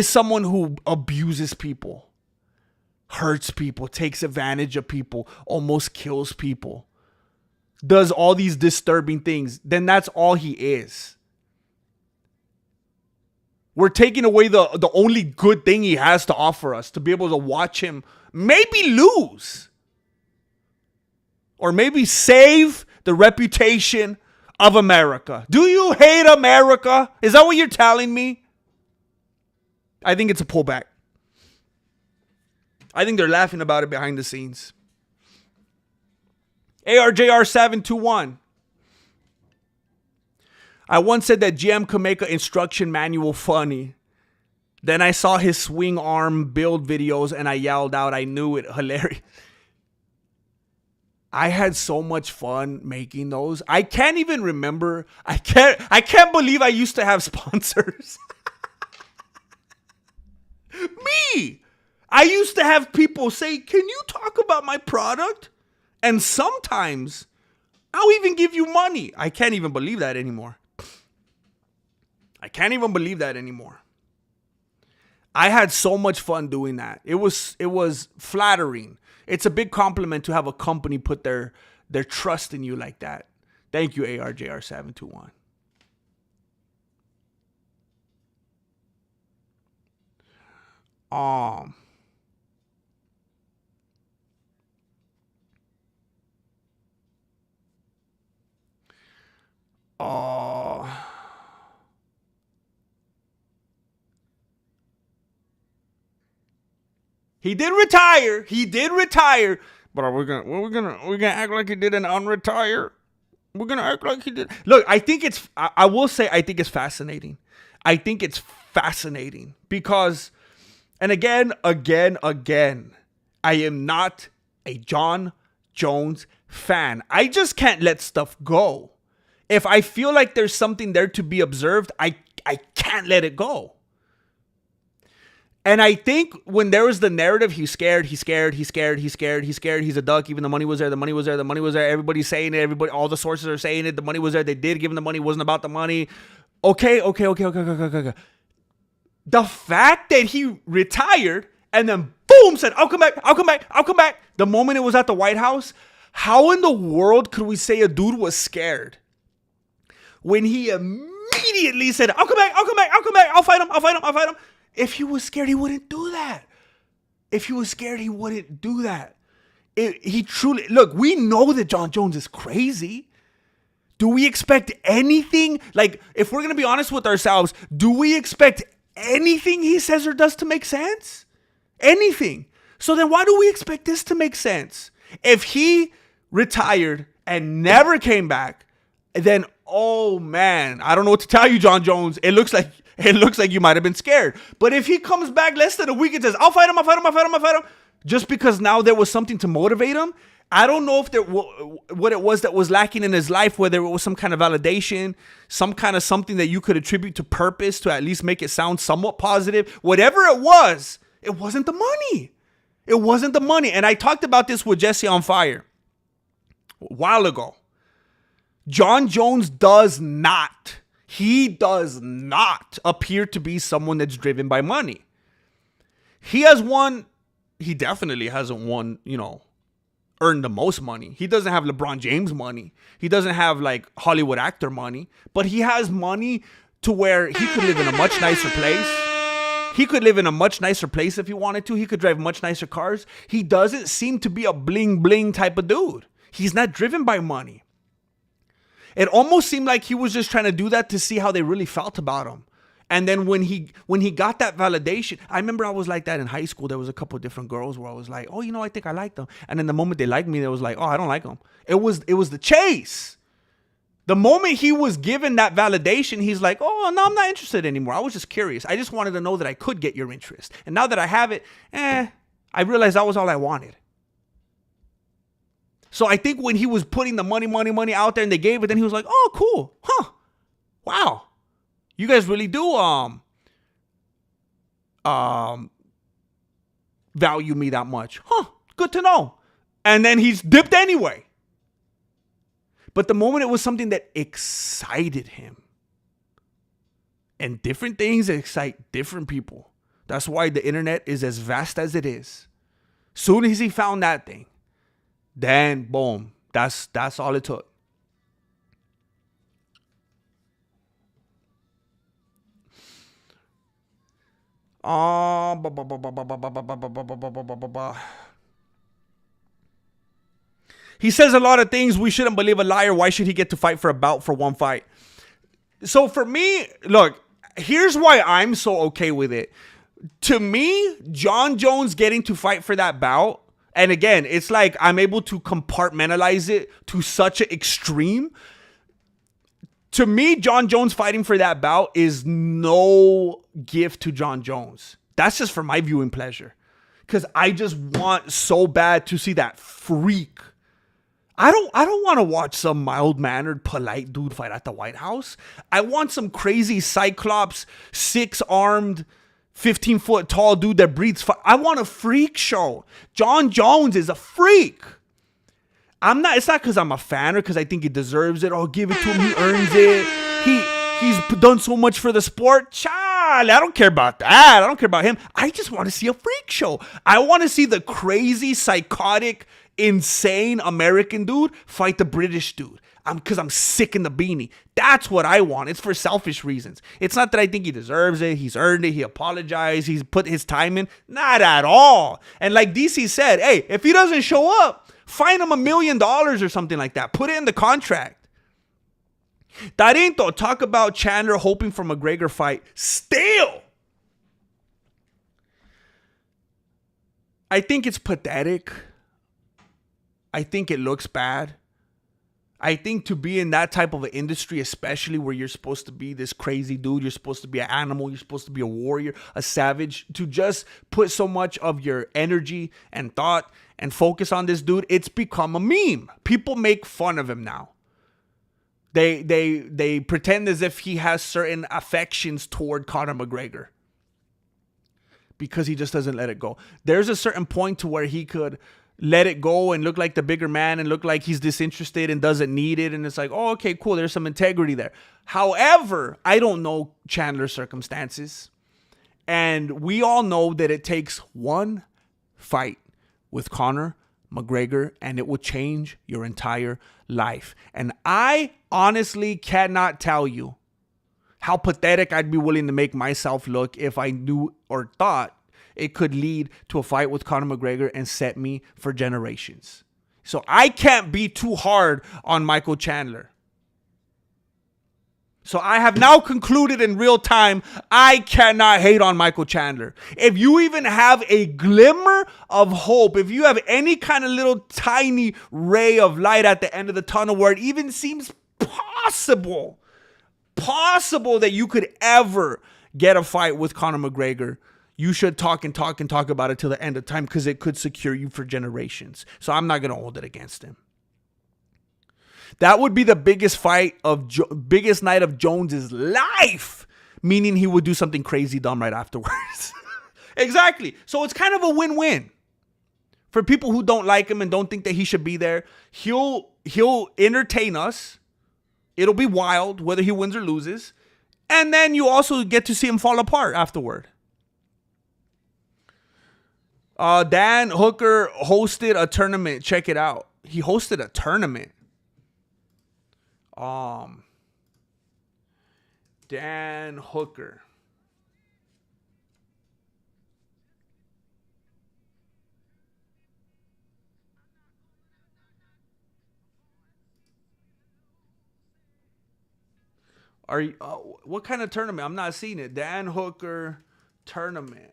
someone who abuses people, hurts people, takes advantage of people, almost kills people, does all these disturbing things. Then that's all he is. We're taking away the only good thing he has to offer us, to be able to watch him maybe lose, or maybe save the reputation of America. Do you hate America? Is that what you're telling me? I think it's a pullback. I think they're laughing about it behind the scenes. ARJR721. I once said that GM could make an instruction manual funny. Then I saw his swing arm build videos and I yelled out, I knew it. Hilarious. I had so much fun making those. I can't even remember. I can't believe I used to have sponsors. Me. I used to have people say, can you talk about my product? And sometimes I'll even give you money. I can't even believe that anymore. I had so much fun doing that. It was flattering. It's a big compliment to have a company put their trust in you like that. Thank you, ARJR721. He did retire. But we're gonna act like he didn't unretire. We're gonna act like he did. Look, I think it's. I will say, I think it's fascinating. I think it's fascinating because, and again, I am not a Jon Jones fan. I just can't let stuff go. If I feel like there's something there to be observed, I can't let it go. And I think when there was the narrative, he's scared, he's a duck, even the money was there, everybody's saying it, all the sources are saying it, the money was there, they did give him the money, it wasn't about the money. Okay. The fact that he retired and then boom, said, I'll come back. The moment it was at the White House, how in the world could we say a dude was scared? When he immediately said, I'll come back, I'll fight him. If he was scared, he wouldn't do that. He truly, look, we know that Jon Jones is crazy. Do we expect anything? Like, if we're going to be honest with ourselves, do we expect anything he says or does to make sense? Anything. So then why do we expect this to make sense? If he retired and never came back, then, oh man, I don't know what to tell you, Jon Jones. It looks like you might have been scared. But if he comes back less than a week and says, I'll fight him, just because now there was something to motivate him, I don't know if what it was that was lacking in his life, whether it was some kind of validation, some kind of something that you could attribute to purpose to at least make it sound somewhat positive. Whatever it wasn't the money. It wasn't the money. And I talked about this with Jesse on Fire a while ago. Jon Jones does not appear to be someone that's driven by money. He definitely hasn't won, earned the most money. He doesn't have LeBron James money. He doesn't have like Hollywood actor money, but he has money to where he could live in a much nicer place. If he wanted to. He could drive much nicer cars. He doesn't seem to be a bling bling type of dude. He's not driven by money. It almost seemed like he was just trying to do that to see how they really felt about him. And then when he got that validation, I remember I was like that in high school. There was a couple of different girls where I was like, oh, I think I like them. And then the moment they liked me, they was like, oh, I don't like them. It was the chase. The moment he was given that validation, he's like, oh, no, I'm not interested anymore. I was just curious. I just wanted to know that I could get your interest. And now that I have it, I realized that was all I wanted. So I think when he was putting the money out there and they gave it, then he was like, oh, cool. Huh. Wow. You guys really do value me that much. Huh. Good to know. And then he's dipped anyway. But the moment it was something that excited him. And different things excite different people. That's why the internet is as vast as it is. Soon as he found that thing, then boom, that's all it took. He says a lot of things. We shouldn't believe a liar. Why should he get to fight for a bout for one fight? So for me, look, here's why I'm so okay with it. To me, Jon Jones getting to fight for that bout, and again, it's like I'm able to compartmentalize it to such an extreme. To me, Jon Jones fighting for that bout is no gift to Jon Jones. That's just for my viewing pleasure. Because I just want so bad to see that freak. I don't want to watch some mild-mannered, polite dude fight at the White House. I want some crazy Cyclops, 6-armed, 15-foot tall dude that breathes fire. I want a freak show. Jon Jones is a freak. It's not because I'm a fan or because I think he deserves it. I'll give it to him. He earns it. He's done so much for the sport. Child, I don't care about that. I don't care about him. I just want to see a freak show. I want to see the crazy, psychotic, insane American dude fight the British dude. Because I'm sick in the beanie. That's what I want. It's for selfish reasons. It's not that I think he deserves it. He's earned it. He apologized. He's put his time in. Not at all. And like DC said, hey, if he doesn't show up, fine him $1 million or something like that. Put it in the contract. Tarinto, talk about Chandler hoping for McGregor fight. Still, I think it's pathetic. I think it looks bad. I think to be in that type of an industry, especially where you're supposed to be this crazy dude, you're supposed to be an animal, you're supposed to be a warrior, a savage, to just put so much of your energy and thought and focus on this dude, it's become a meme. People make fun of him now. They pretend as if he has certain affections toward Conor McGregor because he just doesn't let it go. There's a certain point to where he could let it go and look like the bigger man and look like he's disinterested and doesn't need it. And it's like, oh, okay, cool. There's some integrity there. However, I don't know Chandler's circumstances. And we all know that it takes one fight with Conor McGregor and it will change your entire life. And I honestly cannot tell you how pathetic I'd be willing to make myself look if I knew or thought it could lead to a fight with Conor McGregor and set me for generations. So I can't be too hard on Michael Chandler. So I have now concluded in real time, I cannot hate on Michael Chandler. If you even have a glimmer of hope, if you have any kind of little tiny ray of light at the end of the tunnel where it even seems possible that you could ever get a fight with Conor McGregor, you should talk about it till the end of time because it could secure you for generations. So I'm not going to hold it against him. That would be the biggest fight biggest night of Jones's life, meaning he would do something crazy dumb right afterwards. Exactly. So it's kind of a win-win. For people who don't like him and don't think that he should be there, he'll entertain us. It'll be wild whether he wins or loses. And then you also get to see him fall apart afterward. Dan Hooker hosted a tournament. Check it out. He hosted a tournament. Dan Hooker. Are you? What kind of tournament? I'm not seeing it. Dan Hooker tournament.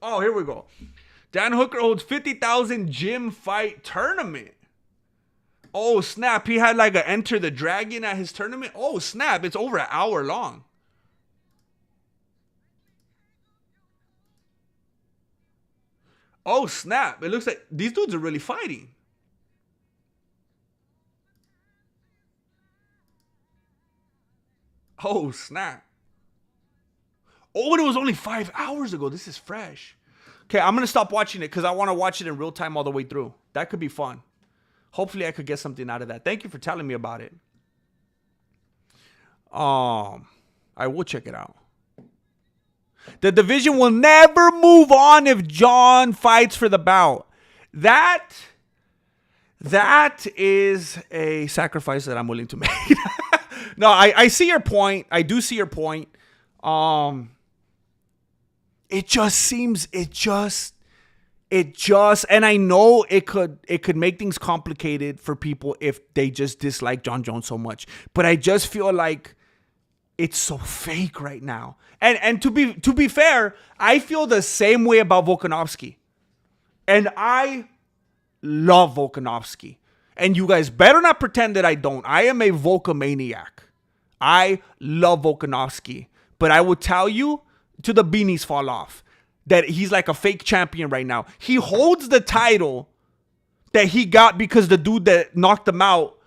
Oh, here we go. Dan Hooker holds 50,000 gym fight tournament. Oh, snap. He had like a Enter the Dragon at his tournament. Oh, snap. It's over an hour long. Oh, snap. It looks like these dudes are really fighting. Oh, snap. Oh, and it was only 5 hours ago. This is fresh. Okay, I'm going to stop watching it because I want to watch it in real time all the way through. That could be fun. Hopefully, I could get something out of that. Thank you for telling me about it. I will check it out. The division will never move on if Jon fights for the bout. That is a sacrifice that I'm willing to make. No, I see your point. I do see your point. It just seems, and I know it could make things complicated for people if they just dislike Jon Jones so much. But I just feel like it's so fake right now. And to be fair, I feel the same way about Volkanovski. And I love Volkanovski. And you guys better not pretend that I don't. I am a Volkamaniac. I love Volkanovski. But I will tell you, till the beanies fall off, that he's like a fake champion right now. He holds the title that he got because the dude that knocked him out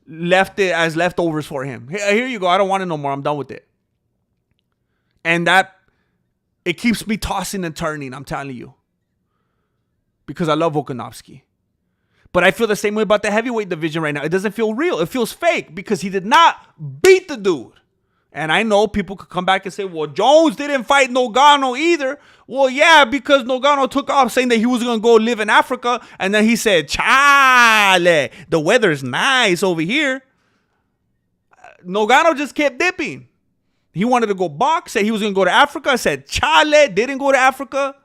left it as leftovers for him. Here you go. I don't want it no more. I'm done with it. And it keeps me tossing and turning, I'm telling you. Because I love Volkanovski. But I feel the same way about the heavyweight division right now. It doesn't feel real. It feels fake because he did not beat the dude. And I know people could come back and say, well, Jones didn't fight Ngannou either. Well, yeah, because Ngannou took off saying that he was going to go live in Africa. And then he said, chale, the weather's nice over here. Ngannou just kept dipping. He wanted to go box, said he was going to go to Africa. Said, chale, didn't go to Africa.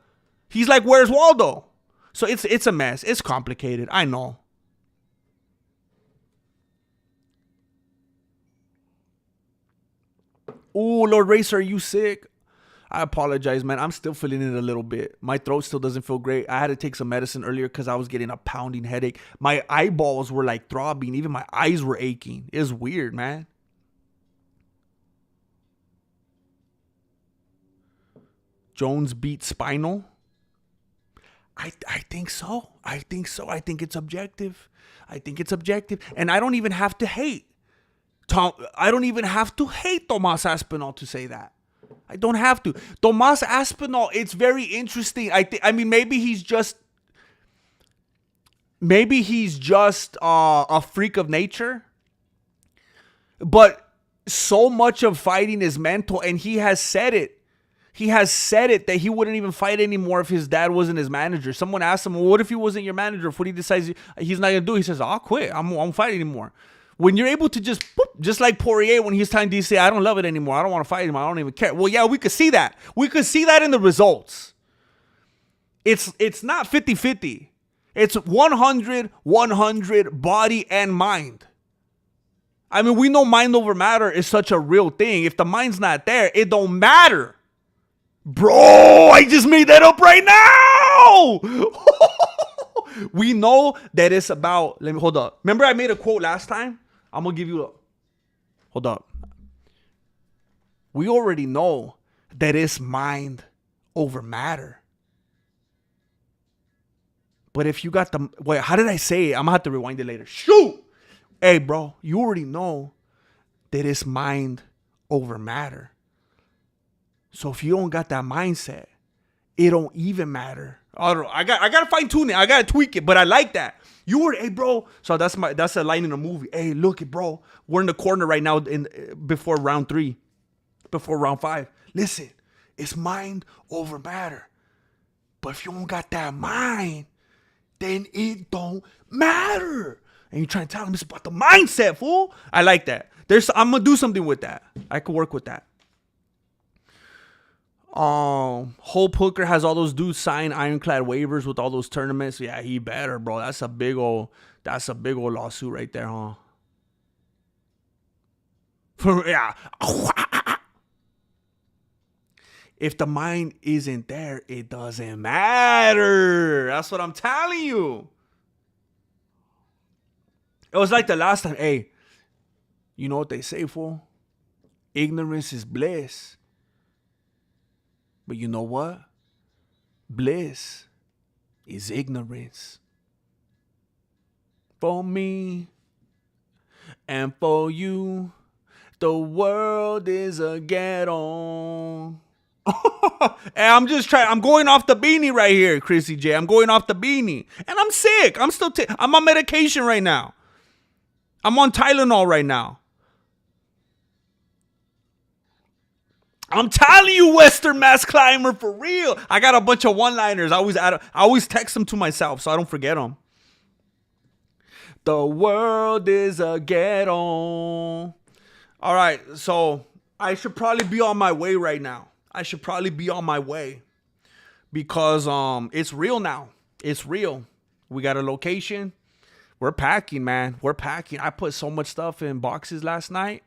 He's like, where's Waldo? So it's a mess. It's complicated. I know. Ooh, Lord Racer, are you sick? I apologize, man. I'm still feeling it a little bit. My throat still doesn't feel great. I had to take some medicine earlier because I was getting a pounding headache. My eyeballs were like throbbing. Even my eyes were aching. It was weird, man. Jones beat Spinal. I think so. I think so. I think it's objective. I think it's objective. And I don't even have to hate I don't even have to hate Tomas Aspinall to say that. I don't have to. Tomas Aspinall, it's very interesting. I mean, maybe he's just a freak of nature. But so much of fighting is mental, and he has said it. He has said it that he wouldn't even fight anymore if his dad wasn't his manager. Someone asked him, well, what if he wasn't your manager? If what he decides he's not going to do, he says, I'll quit. I won't fight anymore. When you're able to just like Poirier when he's telling DC, I don't love it anymore. I don't want to fight anymore. I don't even care. Well, yeah, we could see that. We could see that in the results. It's not 50-50. It's 100 body and mind. I mean, we know mind over matter is such a real thing. If the mind's not there, it don't matter. Bro, I just made that up right now. We know that it's about, hold up. Remember I made a quote last time? I'm going to give you hold up. We already know that it's mind over matter. But if you got wait, how did I say it? I'm going to have to rewind it later. Shoot. Hey, bro, you already know that it's mind over matter. So if you don't got that mindset, it don't even matter. I don't know. I gotta fine tune it. I gotta tweak it. But I like that. Hey, bro. So that's a line in the movie. Hey, look it, bro. We're in the corner right now before round 3, before round 5. Listen, it's mind over matter. But if you don't got that mind, then it don't matter. And you're trying to tell them it's about the mindset, fool. I like that. I'm gonna do something with that. I could work with that. Hope Hooker has all those dudes sign ironclad waivers with all those tournaments. Yeah, he better, bro. That's a big old lawsuit right there, huh? Yeah. If the mind isn't there, it doesn't matter. That's what I'm telling you. It was like the last time. Hey, you know what they say, fool? Ignorance is bliss. But you know what? Bliss is ignorance. For me and for you, the world is a ghetto. And I'm going off the beanie right here, Chrissy J. I'm going off the beanie. And I'm sick. I'm on medication right now. I'm on Tylenol right now. I'm telling you, Western Mass Climber, for real. I got a bunch of one-liners. I always text them to myself so I don't forget them. The world is a ghetto. All right, so I should probably be on my way right now. Because it's real now. It's real. We got a location. We're packing, man. We're packing. I put so much stuff in boxes last night.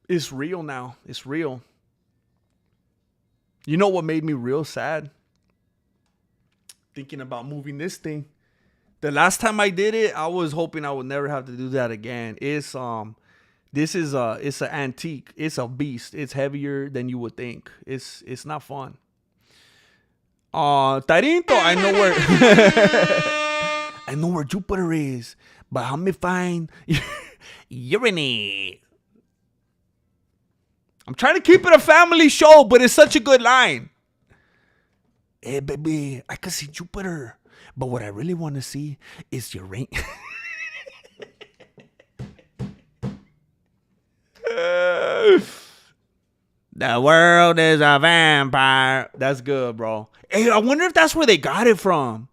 It's real now. It's real. You know what made me real sad? Thinking about moving this thing. The last time I did it, I was hoping I would never have to do that again. It's an antique. It's a beast. It's heavier than you would think. It's not fun. Tarinto, I know where Jupiter is, but help me find urinate. I'm trying to keep it a family show, but it's such a good line. Hey, baby, I can see Jupiter, but what I really want to see is your ring. The world is a vampire. That's good, bro. Hey, I wonder if that's where they got it from.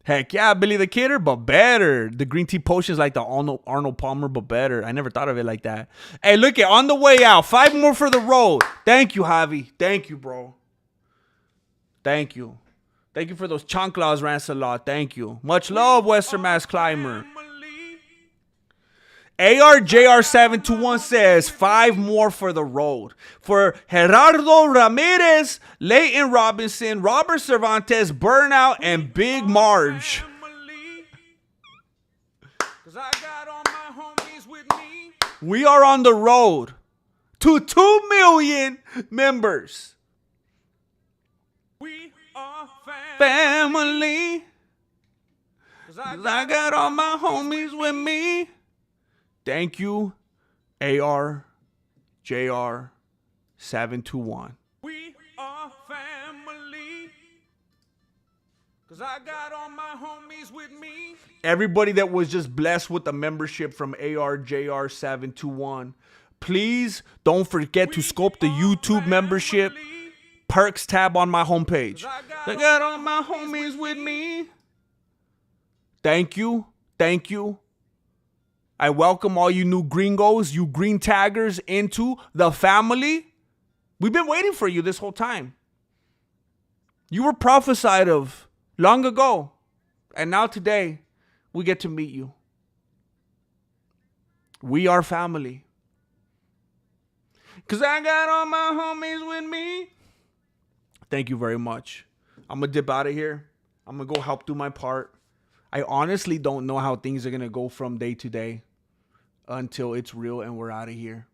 Heck yeah, Billy the Kidder, but better. The green tea potion is like the Arnold Palmer, but better. I never thought of it like that. Hey, look it, on the way out. 5 more for the road. Thank you, Javi. Thank you, bro. Thank you. Thank you for those chanclas, Rancelot. Thank you. Much love, Western Mass Climber. ARJR721 says 5 more for the road. For Gerardo Ramirez, Leighton Robinson, Robert Cervantes, Burnout, and Big Marge. We are on the road to 2 million members. We are family. 'Cause I got all my homies with me. Thank you, ARJR721. We are family. 'Cause I got all my homies with me. Everybody that was just blessed with the membership from ARJR721, please don't forget to scope the YouTube membership perks tab on my homepage. I got all my homies with me. Thank you. Thank you. I welcome all you new gringos, you green taggers into the family. We've been waiting for you this whole time. You were prophesied of long ago. And now today, we get to meet you. We are family. 'Cause I got all my homies with me. Thank you very much. I'm going to dip out of here. I'm going to go help do my part. I honestly don't know how things are going to go from day to day until it's real and we're out of here.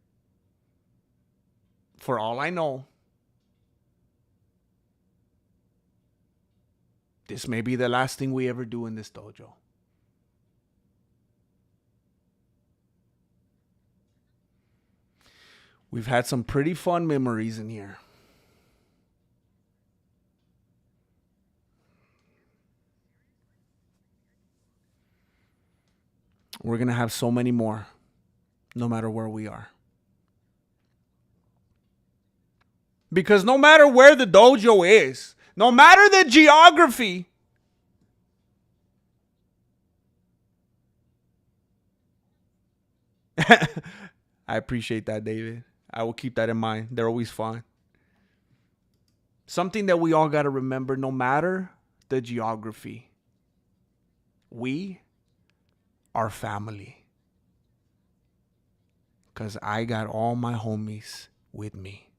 For all I know, this may be the last thing we ever do in this dojo. We've had some pretty fun memories in here. We're going to have so many more, no matter where we are. Because no matter where the dojo is, no matter the geography, I appreciate that, David. I will keep that in mind. They're always fun. Something that we all got to remember, no matter the geography, we are family. Because I got all my homies with me.